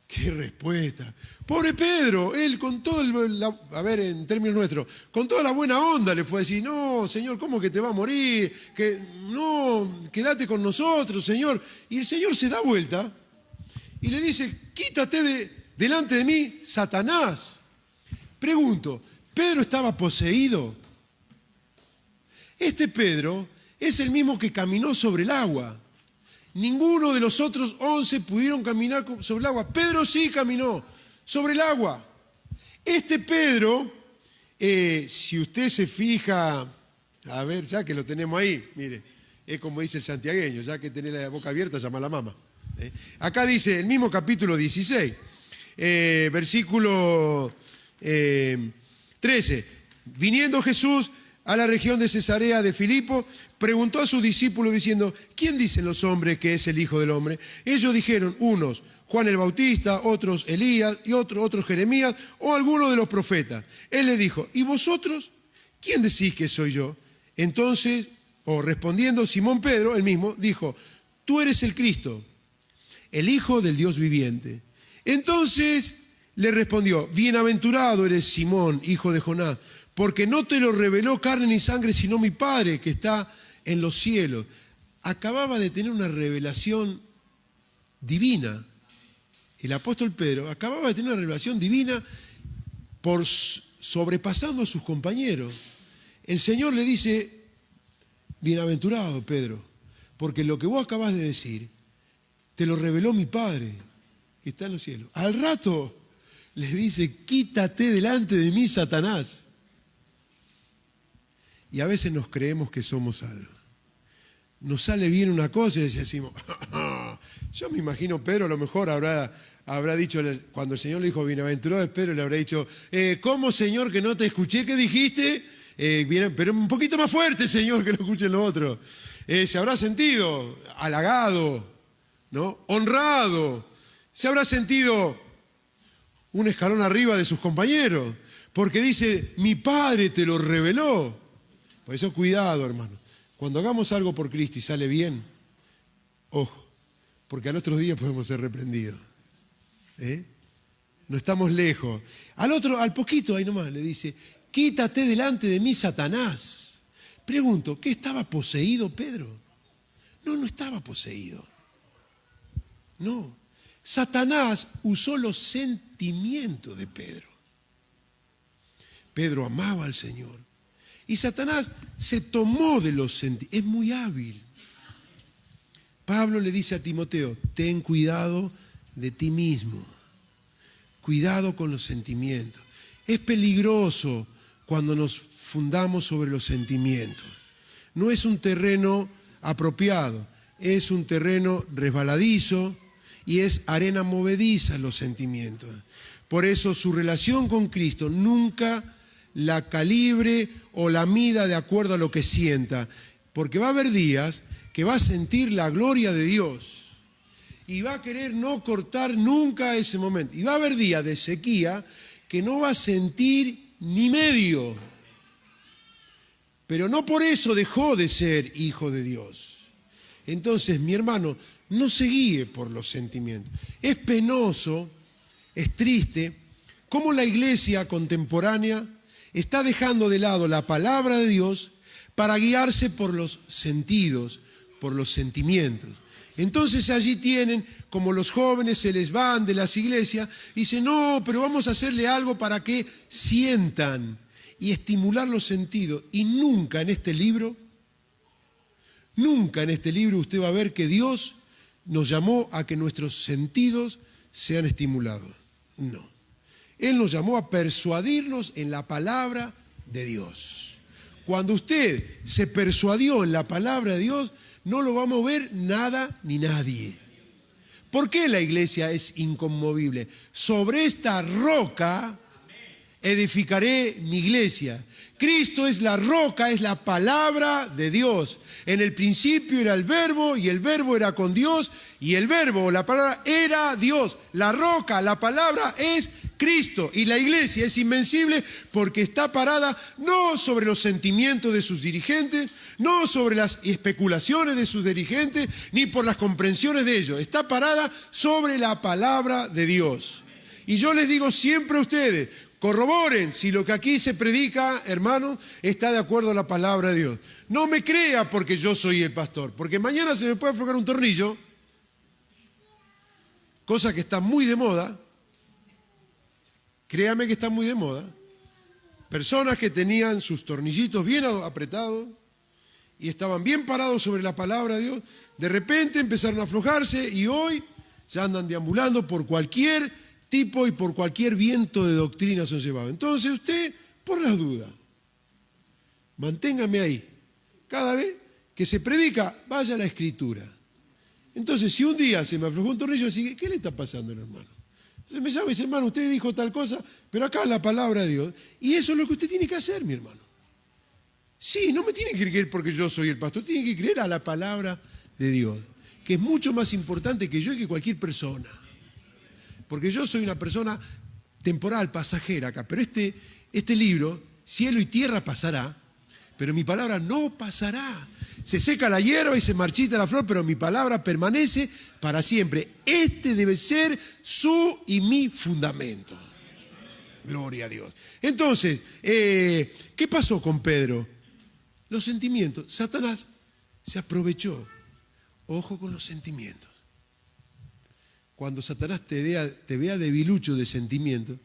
¡Qué respuesta! Pobre Pedro, él con todo en términos nuestros, con toda la buena onda le fue a decir, no, Señor, ¿cómo que te va a morir? No, quédate con nosotros, Señor. Y el Señor se da vuelta y le dice, quítate delante de mí, Satanás. Pregunto, ¿Pedro estaba poseído? Este Pedro es el mismo que caminó sobre el agua. Ninguno de los otros 11 pudieron caminar sobre el agua. Pedro sí caminó sobre el agua. Este Pedro, si usted se fija, a ver, ya que lo tenemos ahí, mire, es como dice el santiagueño, ya que tenés la boca abierta, llama a la mamá. Acá dice, el mismo capítulo 16, versículo 13, viniendo Jesús a la región de Cesarea de Filipo, preguntó a sus discípulos diciendo, ¿quién dicen los hombres que es el Hijo del Hombre? Ellos dijeron, unos Juan el Bautista, otros Elías y otros Jeremías o alguno de los profetas. Él les dijo, ¿y vosotros? ¿Quién decís que soy yo? Entonces, respondiendo Simón Pedro, el mismo, dijo, tú eres el Cristo, el Hijo del Dios viviente. Entonces le respondió, bienaventurado eres Simón, hijo de Jonás, porque no te lo reveló carne ni sangre, sino mi Padre que está en los cielos. Acababa de tener una revelación divina. El apóstol Pedro acababa de tener una revelación divina sobrepasando a sus compañeros. El Señor le dice, bienaventurado Pedro, porque lo que vos acabas de decir, te lo reveló mi Padre que está en los cielos. Al rato le dice, quítate delante de mí, Satanás. Y a veces nos creemos que somos algo. Nos sale bien una cosa y decimos, yo me imagino Pedro a lo mejor habrá dicho, cuando el Señor le dijo bienaventurado, Pedro le habrá dicho, ¿cómo Señor que no te escuché? ¿Qué dijiste? Pero un poquito más fuerte, Señor, que no escuchen lo otro. Se habrá sentido halagado, ¿no? Honrado. Se habrá sentido un escalón arriba de sus compañeros, porque dice, mi Padre te lo reveló. Por eso cuidado, hermano. Cuando hagamos algo por Cristo y sale bien, ojo, porque al otro día podemos ser reprendidos. No estamos lejos. Al poquito ahí nomás le dice, quítate delante de mí, Satanás. Pregunto, ¿qué estaba poseído Pedro? No estaba poseído. No. Satanás usó los sentimientos de Pedro. Pedro amaba al Señor. Y Satanás se tomó de los sentimientos. Es muy hábil. Pablo le dice a Timoteo, ten cuidado de ti mismo. Cuidado con los sentimientos. Es peligroso cuando nos fundamos sobre los sentimientos. No es un terreno apropiado, es un terreno resbaladizo y es arena movediza los sentimientos. Por eso su relación con Cristo nunca la calibre o la mida de acuerdo a lo que sienta, porque va a haber días que va a sentir la gloria de Dios y va a querer no cortar nunca ese momento. Y va a haber días de sequía que no va a sentir ni medio. Pero no por eso dejó de ser hijo de Dios. Entonces, mi hermano, no se guíe por los sentimientos. Es penoso, es triste, cómo la iglesia contemporánea está dejando de lado la palabra de Dios para guiarse por los sentidos, por los sentimientos. Entonces allí tienen, como los jóvenes se les van de las iglesias, y dicen, no, pero vamos a hacerle algo para que sientan y estimular los sentidos. Y nunca en este libro usted va a ver que Dios nos llamó a que nuestros sentidos sean estimulados. No. Él nos llamó a persuadirnos en la palabra de Dios. Cuando usted se persuadió en la palabra de Dios, no lo va a mover nada ni nadie. ¿Por qué la iglesia es inconmovible? Sobre esta roca edificaré mi iglesia. Cristo es la roca, es la palabra de Dios. En el principio era el verbo y el verbo era con Dios y el verbo o la palabra era Dios. La roca, la palabra es Cristo y la iglesia es invencible porque está parada no sobre los sentimientos de sus dirigentes, no sobre las especulaciones de sus dirigentes, ni por las comprensiones de ellos. Está parada sobre la palabra de Dios. Y yo les digo siempre a ustedes, corroboren si lo que aquí se predica, hermano, está de acuerdo a la palabra de Dios. No me crea porque yo soy el pastor, porque mañana se me puede aflojar un tornillo, cosa que está muy de moda. Créame que está muy de moda. Personas que tenían sus tornillitos bien apretados y estaban bien parados sobre la palabra de Dios, de repente empezaron a aflojarse y hoy ya andan deambulando por cualquier tipo y por cualquier viento de doctrina son llevados. Entonces usted, por las dudas, manténgame ahí. Cada vez que se predica, vaya a la Escritura. Entonces, si un día se me aflojó un tornillo, así, ¿qué le está pasando, hermano? Entonces me llama y dice, hermano, usted dijo tal cosa, pero acá es la palabra de Dios. Y eso es lo que usted tiene que hacer, mi hermano. Sí, no me tiene que creer porque yo soy el pastor, tiene que creer a la palabra de Dios, que es mucho más importante que yo y que cualquier persona. Porque yo soy una persona temporal, pasajera acá, pero este libro, cielo y tierra pasará, pero mi palabra no pasará. Se seca la hierba y se marchita la flor, pero mi palabra permanece para siempre. Este debe ser su y mi fundamento. Gloria a Dios. Entonces, ¿qué pasó con Pedro? Los sentimientos. Satanás se aprovechó. Ojo con los sentimientos. Cuando Satanás te vea debilucho de sentimientos,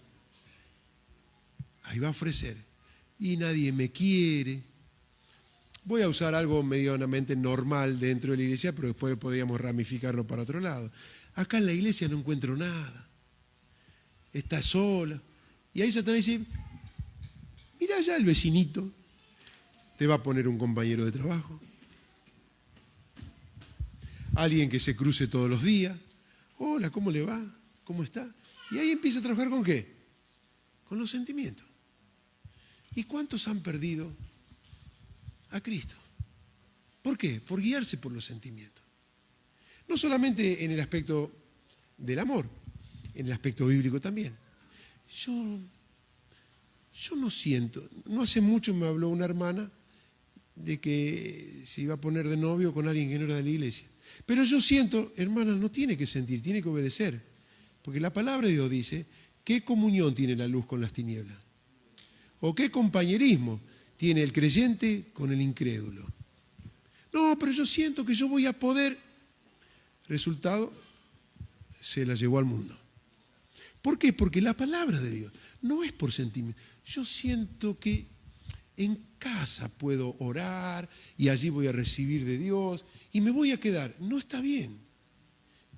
ahí va a ofrecer. Y nadie me quiere. Voy a usar algo medianamente normal dentro de la iglesia, pero después podríamos ramificarlo para otro lado. Acá en la iglesia no encuentro nada. Está sola. Y ahí Satanás dice, mira allá el vecinito, te va a poner un compañero de trabajo. Alguien que se cruce todos los días. Hola, ¿cómo le va? ¿Cómo está? Y ahí empieza a trabajar ¿con qué? Con los sentimientos. ¿Y cuántos han perdido a Cristo? ¿Por qué? Por guiarse por los sentimientos. No solamente en el aspecto del amor, en el aspecto bíblico también. Yo no siento, no hace mucho me habló una hermana de que se iba a poner de novio con alguien que no era de la iglesia. Pero yo siento, hermana, no tiene que sentir, tiene que obedecer. Porque la palabra de Dios dice, ¿qué comunión tiene la luz con las tinieblas? ¿O qué compañerismo tiene el creyente con el incrédulo? No, pero yo siento que yo voy a poder. Resultado, se la llevó al mundo. ¿Por qué? Porque la palabra de Dios no es por sentimiento. Yo siento que en casa puedo orar y allí voy a recibir de Dios y me voy a quedar. No está bien.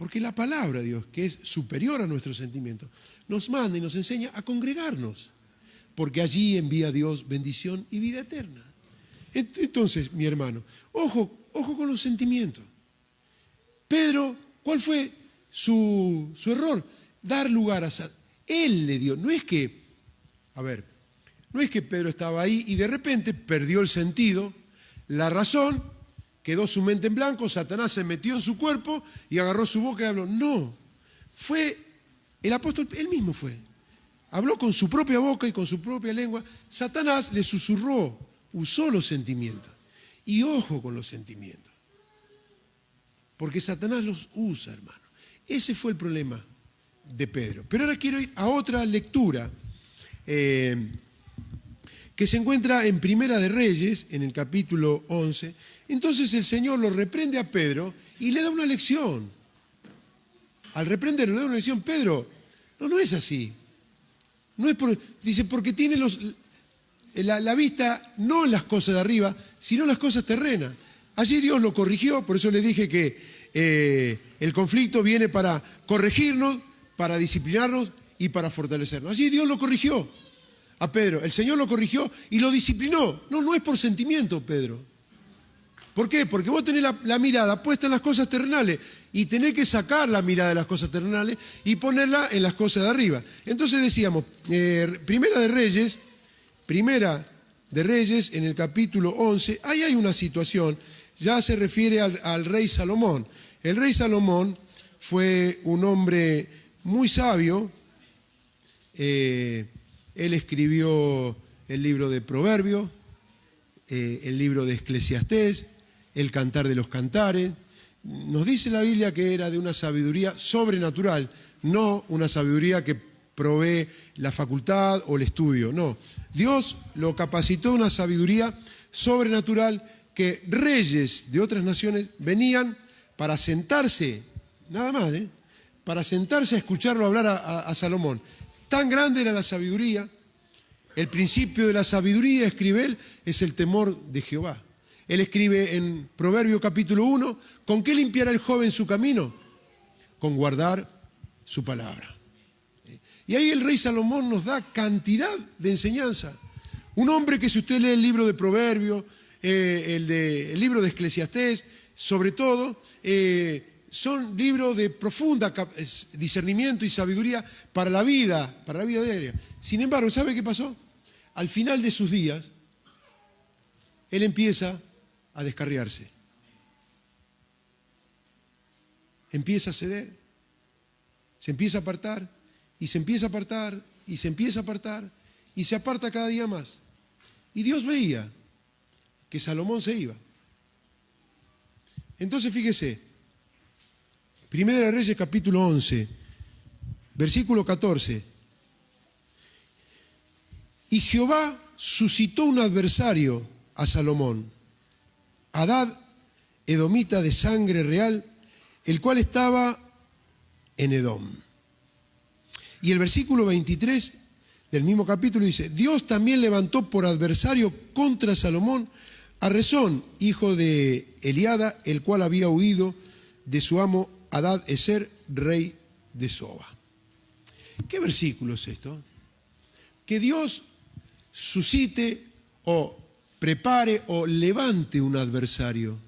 Porque la palabra de Dios, que es superior a nuestros sentimientos, nos manda y nos enseña a congregarnos, porque allí envía Dios bendición y vida eterna. Entonces, mi hermano, ojo con los sentimientos. Pedro, ¿cuál fue su error? Dar lugar a Satanás. Él le dio, no es que Pedro estaba ahí y de repente perdió el sentido, la razón, quedó su mente en blanco, Satanás se metió en su cuerpo y agarró su boca y habló. No, fue el apóstol, él mismo fue. Habló con su propia boca y con su propia lengua. Satanás le susurró, usó los sentimientos. Y ojo con los sentimientos. Porque Satanás los usa, hermano. Ese fue el problema de Pedro. Pero ahora quiero ir a otra lectura que se encuentra en Primera de Reyes, en el capítulo 11. Entonces el Señor lo reprende a Pedro y le da una lección. Al reprenderlo le da una lección. Pedro, no es así. No es dice, porque tiene la vista no en las cosas de arriba, sino en las cosas terrenas. Allí Dios lo corrigió, por eso le dije que el conflicto viene para corregirnos, para disciplinarnos y para fortalecernos. Allí Dios lo corrigió a Pedro, el Señor lo corrigió y lo disciplinó. No es por sentimiento, Pedro. ¿Por qué? Porque vos tenés la mirada puesta en las cosas terrenales y tenés que sacar la mirada de las cosas terrenales y ponerla en las cosas de arriba. Entonces decíamos, Primera de Reyes, en el capítulo 11, ahí hay una situación, ya se refiere al rey Salomón. El rey Salomón fue un hombre muy sabio. Él escribió el libro de Proverbios, el libro de Eclesiastés, el Cantar de los Cantares. Nos dice la Biblia que era de una sabiduría sobrenatural, no una sabiduría que provee la facultad o el estudio, no. Dios lo capacitó de una sabiduría sobrenatural que reyes de otras naciones venían para sentarse, nada más, para sentarse a escucharlo hablar a Salomón. Tan grande era la sabiduría. El principio de la sabiduría, escribe él, es el temor de Jehová. Él escribe en Proverbio capítulo 1, ¿con qué limpiará el joven su camino? Con guardar su palabra. Y ahí el rey Salomón nos da cantidad de enseñanza. Un hombre que si usted lee el libro de Proverbios, el libro de Eclesiastés, sobre todo, son libros de profunda discernimiento y sabiduría para la vida diaria. Sin embargo, ¿sabe qué pasó? Al final de sus días, él empieza a descarriarse. Empieza a ceder, se empieza a apartar, y se empieza a apartar, y se empieza a apartar, y se aparta cada día más. Y Dios veía que Salomón se iba. Entonces fíjese, Primera de Reyes capítulo 11, versículo 14. Y Jehová suscitó un adversario a Salomón, Hadad, edomita de sangre real, el cual estaba en Edom. Y el versículo 23 del mismo capítulo dice, Dios también levantó por adversario contra Salomón a Rezón, hijo de Eliada, el cual había huido de su amo Hadad Ezer, rey de Soba. ¿Qué versículo es esto? Que Dios suscite o prepare o levante un adversario.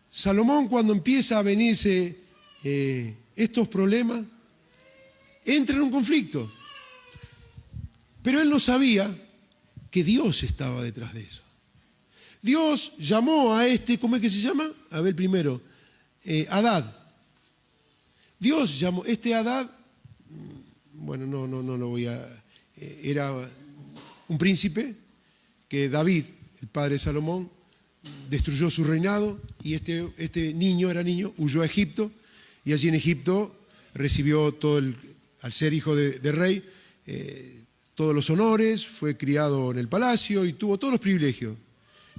Salomón, cuando empieza a venirse estos problemas, entra en un conflicto. Pero él no sabía que Dios estaba detrás de eso. Dios llamó a ¿cómo es que se llama? A ver primero, Hadad. Dios llamó, Hadad, bueno, no lo voy a... era un príncipe que David, el padre de Salomón, destruyó su reinado y este niño, huyó a Egipto y allí en Egipto recibió al ser hijo de rey, todos los honores, fue criado en el palacio y tuvo todos los privilegios.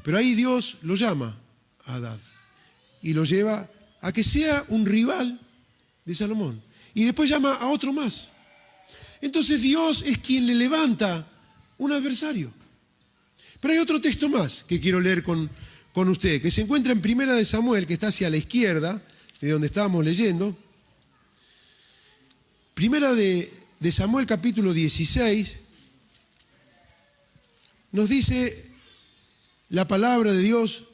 Pero ahí Dios lo llama a Hadad y lo lleva a que sea un rival de Salomón. Y después llama a otro más. Entonces Dios es quien le levanta un adversario. Pero hay otro texto más que quiero leer con con usted, que se encuentra en Primera de Samuel, que está hacia la izquierda, de donde estábamos leyendo. Primera de Samuel, capítulo 16, nos dice la palabra de Dios.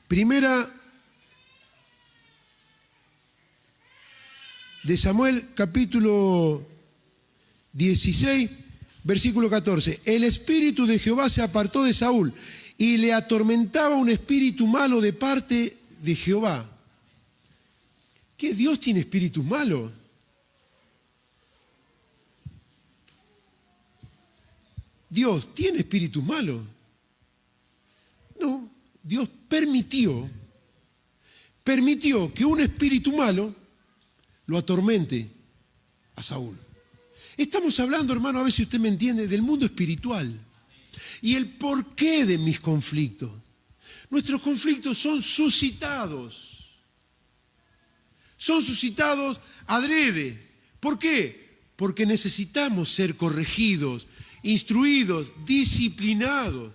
Primera de Samuel, capítulo 16, versículo 14. El espíritu de Jehová se apartó de Saúl y le atormentaba un espíritu malo de parte de Jehová. ¿Qué Dios tiene espíritus malos? Dios tiene espíritus malos. No, Dios permitió que un espíritu malo lo atormente a Saúl. Estamos hablando, hermano, a ver si usted me entiende, del mundo espiritual y el porqué de mis conflictos. Nuestros conflictos son suscitados adrede. ¿Por qué? Porque necesitamos ser corregidos, instruidos, disciplinados.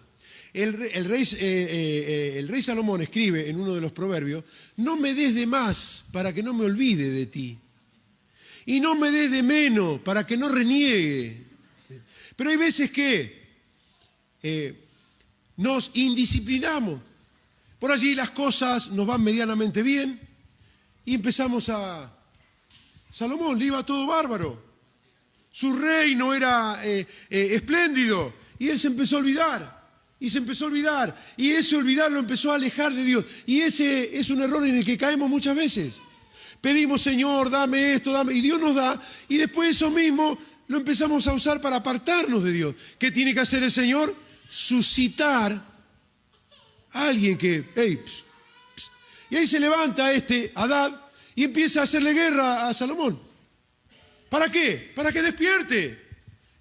El rey Salomón escribe en uno de los proverbios: no me des de más para que no me olvide de ti, y no me des de menos para que no reniegue. Pero hay veces que nos indisciplinamos. Por allí las cosas nos van medianamente bien y empezamos a... Salomón le iba todo bárbaro. Su reino era espléndido y él se empezó a olvidar. Y se empezó a olvidar. Y ese olvidar lo empezó a alejar de Dios. Y ese es un error en el que caemos muchas veces. Pedimos: Señor, dame esto, dame. Y Dios nos da. Y después eso mismo lo empezamos a usar para apartarnos de Dios. ¿Qué tiene que hacer el Señor? Suscitar a alguien que... Hey, pss, pss. Y ahí se levanta Hadad y empieza a hacerle guerra a Salomón. ¿Para qué? Para que despierte.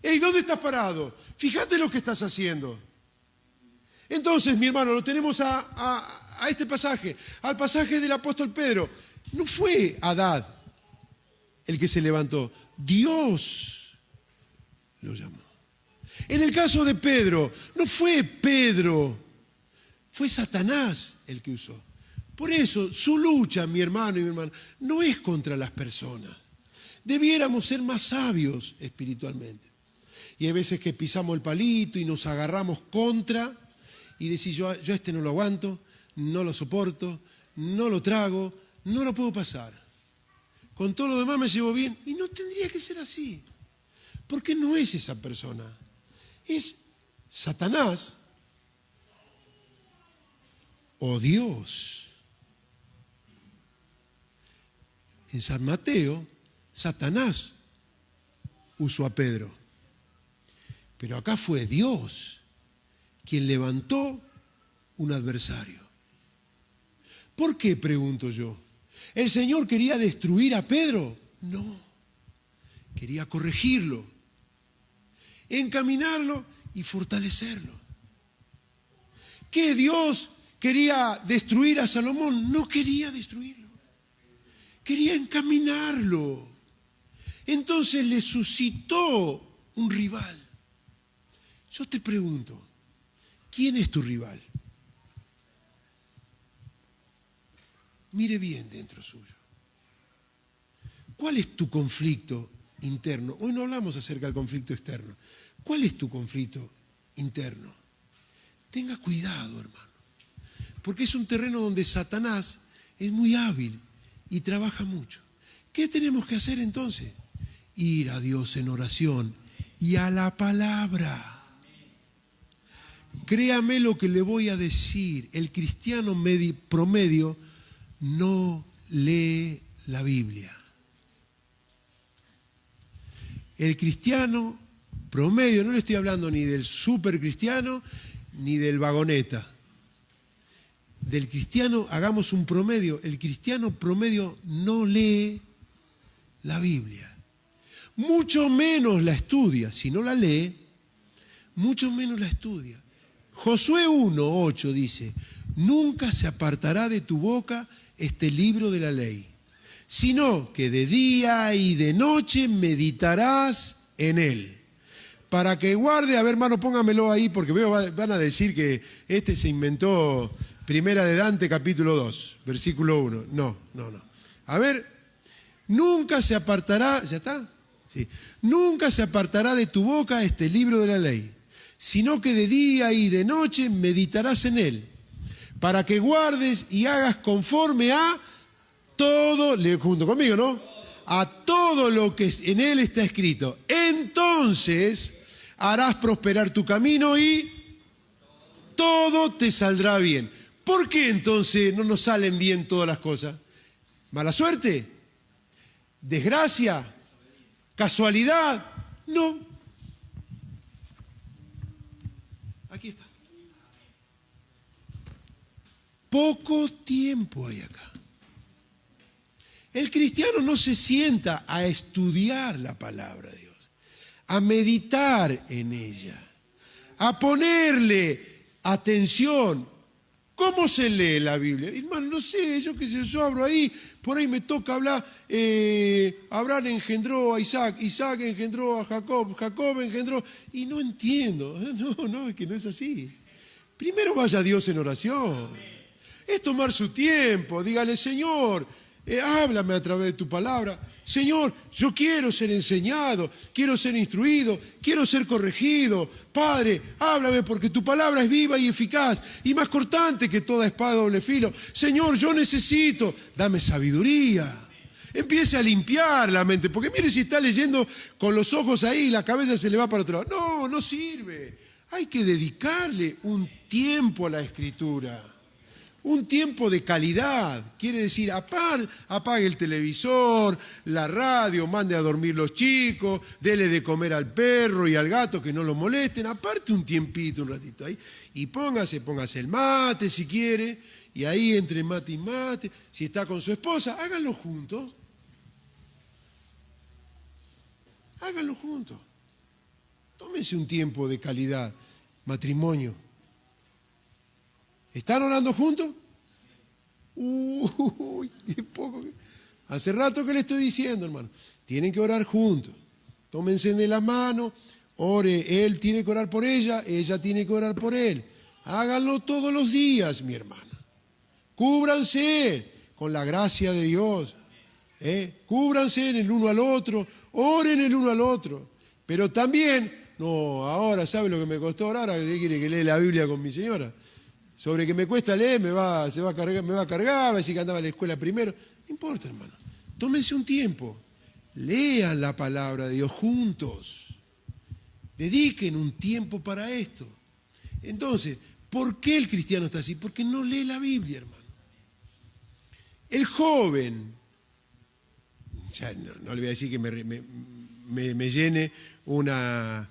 Hey, ¿dónde estás parado? Fíjate lo que estás haciendo. Entonces, mi hermano, lo tenemos a este pasaje, al pasaje del apóstol Pedro. No fue Hadad el que se levantó, Dios lo llamó. En el caso de Pedro, no fue Pedro, fue Satanás el que usó. Por eso, su lucha, mi hermano y mi hermana, no es contra las personas. Debiéramos ser más sabios espiritualmente. Y hay veces que pisamos el palito y nos agarramos contra... y decís: yo no lo aguanto, no lo soporto, no lo trago, no lo puedo pasar. Con todo lo demás me llevo bien. Y no tendría que ser así. Porque no es esa persona. Es Satanás o Dios. En San Mateo, Satanás usó a Pedro. Pero acá fue Dios quien levantó un adversario. ¿Por qué, pregunto yo? ¿El Señor quería destruir a Pedro? No, quería corregirlo, encaminarlo y fortalecerlo. ¿Que Dios quería destruir a Salomón? No quería destruirlo, quería encaminarlo. Entonces le suscitó un rival. Yo te pregunto, ¿quién es tu rival? Mire bien dentro suyo. ¿Cuál es tu conflicto interno? Hoy no hablamos acerca del conflicto externo. ¿Cuál es tu conflicto interno? Tenga cuidado, hermano, porque es un terreno donde Satanás es muy hábil y trabaja mucho. ¿Qué tenemos que hacer entonces? Ir a Dios en oración y a la palabra. Créame lo que le voy a decir: el cristiano promedio no lee la Biblia. El cristiano promedio, no le estoy hablando ni del supercristiano ni del vagoneta. Del cristiano, hagamos un promedio. El cristiano promedio no lee la Biblia. Mucho menos la estudia. Si no la lee, mucho menos la estudia. Josué 1:8 dice: nunca se apartará de tu boca este libro de la ley, sino que de día y de noche meditarás en él, para que guarde, a ver hermano, póngamelo ahí, porque van a decir que este se inventó Primera de Dante, capítulo 2, versículo 1. No. A ver, nunca se apartará, ¿ya está? Sí. Nunca se apartará de tu boca este libro de la ley, sino que de día y de noche meditarás en él, para que guardes y hagas conforme a todo, lee junto conmigo, ¿no? A todo lo que en él está escrito. Entonces harás prosperar tu camino y todo te saldrá bien. ¿Por qué entonces no nos salen bien todas las cosas? ¿Mala suerte? ¿Desgracia? ¿Casualidad? No. Aquí está. Poco tiempo hay acá. El cristiano no se sienta a estudiar la palabra de Dios, a meditar en ella, a ponerle atención. ¿Cómo se lee la Biblia? Hermano, no sé, yo qué sé, yo abro ahí, por ahí me toca hablar, Abraham engendró a Isaac, Isaac engendró a Jacob, Jacob engendró, y no entiendo. No, es que no es así. Primero vaya a Dios en oración. Es tomar su tiempo, dígale, Señor, háblame a través de tu palabra. Señor, yo quiero ser enseñado, quiero ser instruido, quiero ser corregido. Padre, háblame porque tu palabra es viva y eficaz y más cortante que toda espada de doble filo. Señor, yo necesito, dame sabiduría. Empiece a limpiar la mente, porque mire si está leyendo con los ojos ahí, la cabeza se le va para otro lado. No sirve. Hay que dedicarle un tiempo a la Escritura. Un tiempo de calidad, quiere decir, apague el televisor, la radio, mande a dormir los chicos, dele de comer al perro y al gato que no lo molesten, aparte un tiempito, un ratito ahí, y póngase el mate si quiere, y ahí entre mate y mate, si está con su esposa, háganlo juntos. Háganlo juntos. Tómense un tiempo de calidad, matrimonio. ¿Están orando juntos? Uy, qué poco. Hace rato que le estoy diciendo, hermano. Tienen que orar juntos. Tómense de la mano, ore. Él tiene que orar por ella tiene que orar por él. Háganlo todos los días, mi hermana. Cúbranse con la gracia de Dios. Cúbranse en el uno al otro. Oren el uno al otro. Pero también, no, ahora, ¿sabe lo que me costó orar? ¿Qué quiere que lee la Biblia con mi señora? Sobre que me cuesta leer, me va a cargar, va a decir que andaba a la escuela primero. No importa, hermano. Tómense un tiempo. Lean la palabra de Dios juntos. Dediquen un tiempo para esto. Entonces, ¿por qué el cristiano está así? Porque no lee la Biblia, hermano. El joven, ya no le voy a decir que me llene una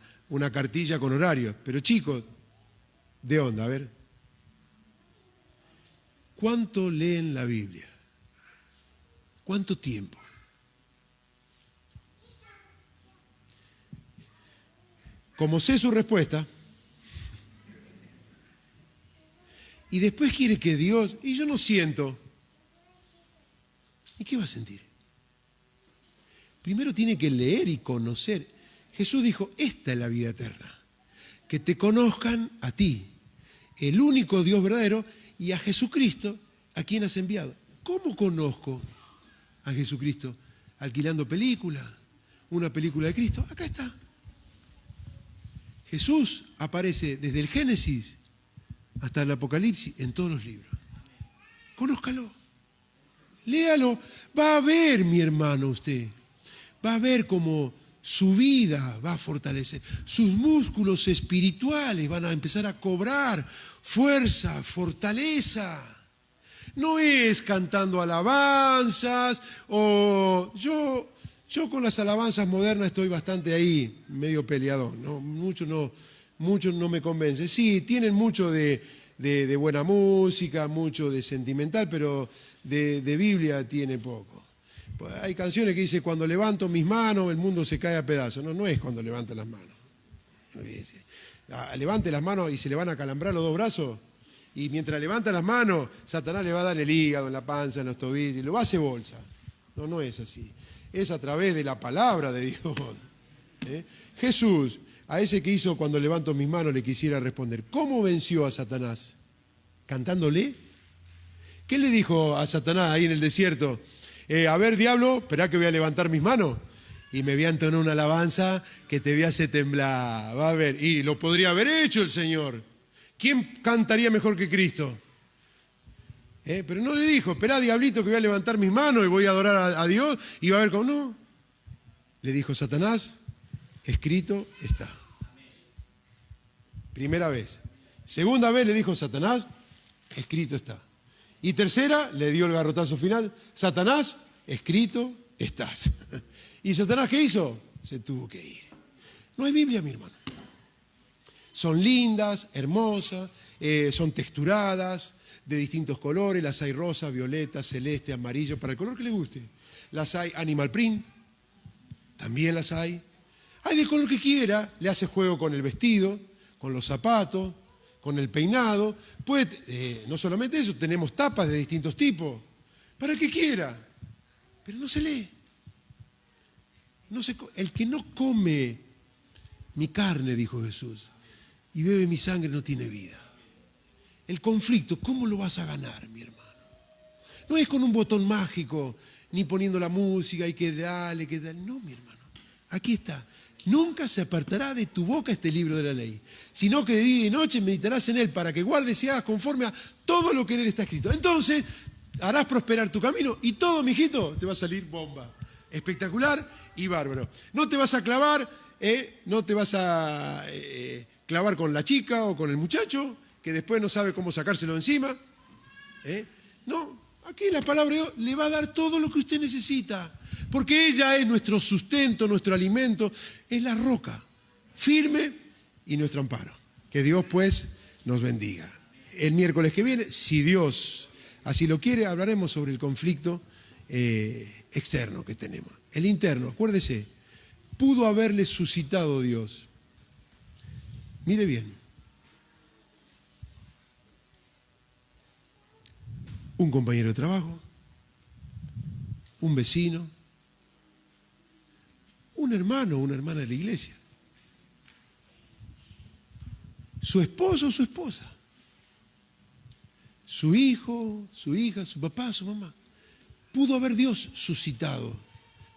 cartilla con horarios, pero chicos, ¿de onda? A ver. ¿Cuánto leen la Biblia? ¿Cuánto tiempo? Como sé su respuesta, y después quiere que Dios, y yo no siento, ¿y qué va a sentir? Primero tiene que leer y conocer. Jesús dijo, esta es la vida eterna, que te conozcan a ti, el único Dios verdadero, y a Jesucristo, a quien has enviado. ¿Cómo conozco a Jesucristo? Alquilando películas, una película de Cristo. Acá está. Jesús aparece desde el Génesis hasta el Apocalipsis en todos los libros. Conózcalo. Léalo. Va a ver, mi hermano, usted. Va a ver cómo su vida va a fortalecer. Sus músculos espirituales van a empezar a cobrar fuerza, fortaleza. No es cantando alabanzas o yo con las alabanzas modernas estoy bastante ahí, medio peleador, ¿no? Mucho no me convence. Sí, tienen mucho de buena música, mucho de sentimental, pero de Biblia tiene poco. Pues hay canciones que dicen, cuando levanto mis manos el mundo se cae a pedazos. No es cuando levanta las manos. Levante las manos y se le van a calambrar los dos brazos. Y mientras levanta las manos, Satanás le va a dar en el hígado, en la panza, en los tobillos, y lo va a hacer bolsa. No es así. Es a través de la palabra de Dios. Jesús a ese que hizo cuando levanto mis manos le quisiera responder. ¿Cómo venció a Satanás? ¿Cantándole? ¿Qué le dijo a Satanás ahí en el desierto? A ver, diablo, esperá que voy a levantar mis manos y me voy a entonar una alabanza que te voy a hacer temblar. Va a ver, y lo podría haber hecho el Señor. ¿Quién cantaría mejor que Cristo? Pero no le dijo, esperá, diablito, que voy a levantar mis manos y voy a adorar a Dios y va a ver cómo no. Le dijo Satanás, escrito está. Primera vez. Segunda vez le dijo Satanás, escrito está. Y tercera, le dio el garrotazo final, Satanás, escrito estás. ¿Y Satanás qué hizo? Se tuvo que ir. No hay Biblia, mi hermano. Son lindas, hermosas, son texturadas, de distintos colores, las hay rosa, violeta, celeste, amarillo, para el color que le guste. Las hay animal print, también las hay. Hay del color que quiera, le hace juego con el vestido, con los zapatos, con el peinado. No solamente eso, tenemos tapas de distintos tipos, para el que quiera, pero no se lee. El que no come mi carne, dijo Jesús, y bebe mi sangre no tiene vida. El conflicto, ¿cómo lo vas a ganar, mi hermano? No es con un botón mágico, ni poniendo la música y que dale, que dale. No, mi hermano, aquí está. Nunca se apartará de tu boca este libro de la ley, sino que de día y noche meditarás en él para que guardes y hagas conforme a todo lo que en él está escrito. Entonces harás prosperar tu camino y todo, mijito, te va a salir bomba. Espectacular y bárbaro. No te vas a clavar, no te vas a clavar con la chica o con el muchacho que después no sabe cómo sacárselo encima. No, aquí la palabra de Dios le va a dar todo lo que usted necesita, porque ella es nuestro sustento, nuestro alimento, es la roca firme y nuestro amparo. Que Dios pues nos bendiga. El miércoles que viene, si Dios así lo quiere, hablaremos sobre el conflicto externo que tenemos. El interno, acuérdese, pudo haberle suscitado Dios. Mire bien. Un compañero de trabajo, un vecino, un hermano o una hermana de la iglesia, su esposo o su esposa, su hijo, su hija, su papá, su mamá. Pudo haber Dios suscitado.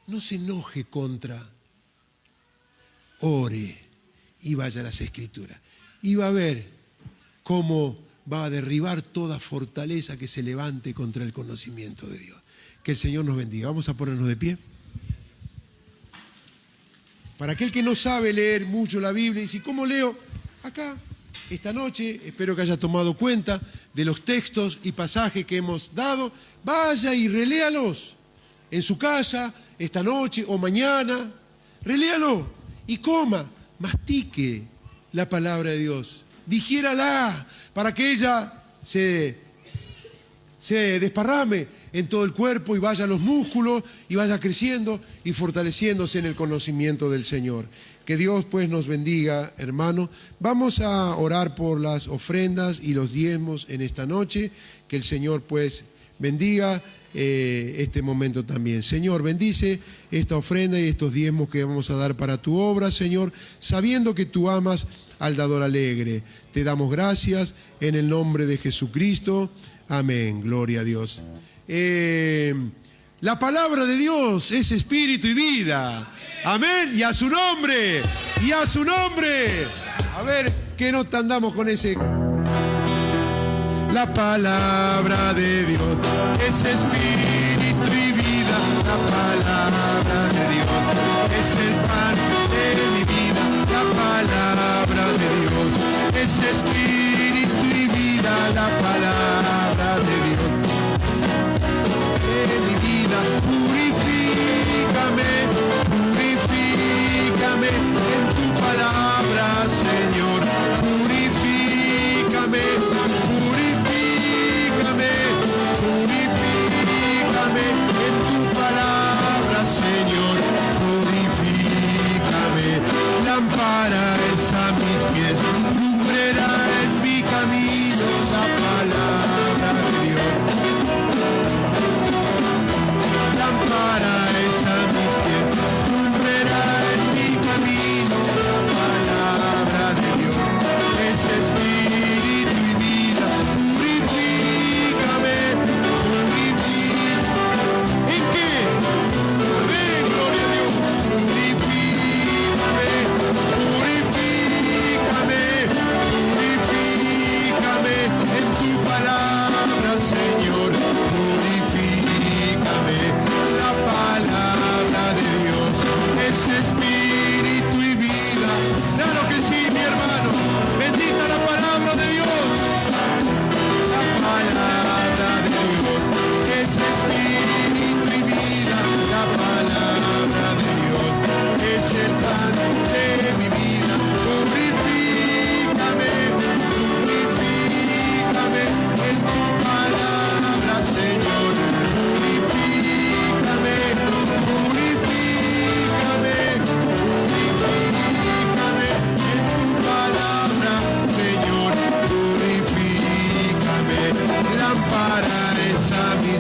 No se enoje contra, ore y vaya a las Escrituras. Y va a ver cómo va a derribar toda fortaleza que se levante contra el conocimiento de Dios. Que el Señor nos bendiga. Vamos a ponernos de pie. Para aquel que no sabe leer mucho la Biblia, dice, ¿cómo leo? Acá, esta noche, espero que haya tomado cuenta de los textos y pasajes que hemos dado. Vaya y reléalos en su casa, esta noche o mañana. Reléalo y coma, mastique la palabra de Dios. Digiérala para que ella se desparrame en todo el cuerpo y vaya a los músculos y vaya creciendo y fortaleciéndose en el conocimiento del Señor. Que Dios pues nos bendiga, hermano. Vamos a orar por las ofrendas y los diezmos en esta noche. Que el Señor pues bendiga este momento también. Señor, bendice esta ofrenda y estos diezmos que vamos a dar para tu obra, Señor, sabiendo que tú amas al dador alegre. Te damos gracias en el nombre de Jesucristo. Amén. Gloria a Dios. La palabra de Dios es espíritu y vida. Amén. Y a su nombre. Y a su nombre. A ver, ¿qué nota andamos con ese? La palabra de Dios es espíritu y vida. La palabra de Dios es el pan de mi vida. La palabra de Dios es espíritu y vida. La palabra de Dios es mi vida. Purifícame, purifícame en tu palabra, Señor. Purifícame, purifícame, purifícame en tu palabra, Señor. Purifícame. Lámpara es a mis pies, lumbrera en mi camino, la palabra de Dios.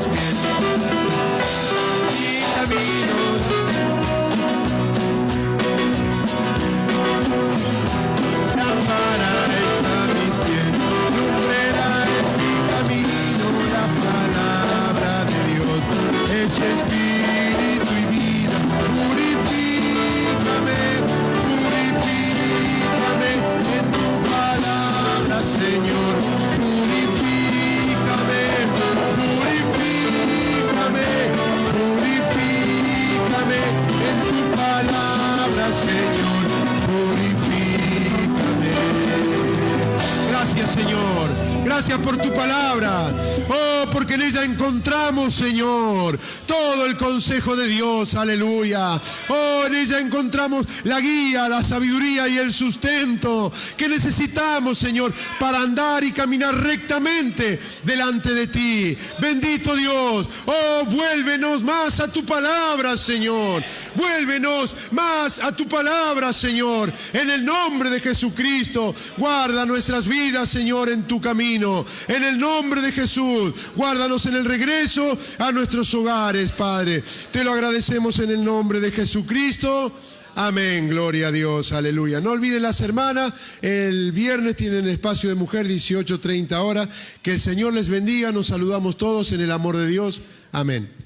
mis pies. Mi camino. Lámpara es a mis pies, lumbrera en mi camino. La palabra de Dios es espíritu y vida. Purifícame, purifícame en tu palabra, Señor. Purifícame, purifícame, purifícame en tu palabra, Señor. Purifícame. Gracias, Señor. Gracias por tu palabra. Oh, porque en ella encontramos, Señor, todo el consejo de Dios. Aleluya. Oh, en ella encontramos la guía, la sabiduría y el sustento que necesitamos, Señor, para andar y caminar rectamente delante de ti. Bendito Dios. Oh, vuélvenos más a tu palabra, Señor. Vuélvenos más a tu palabra, Señor. En el nombre de Jesucristo, guarda nuestras vidas, Señor, en tu camino. En el nombre de Jesús, guárdanos en el regreso a nuestros hogares, Padre. Te lo agradecemos en el nombre de Jesucristo. Amén, gloria a Dios, aleluya. No olviden las hermanas, el viernes tienen espacio de mujer, 18:30 horas. Que el Señor les bendiga, nos saludamos todos en el amor de Dios. Amén.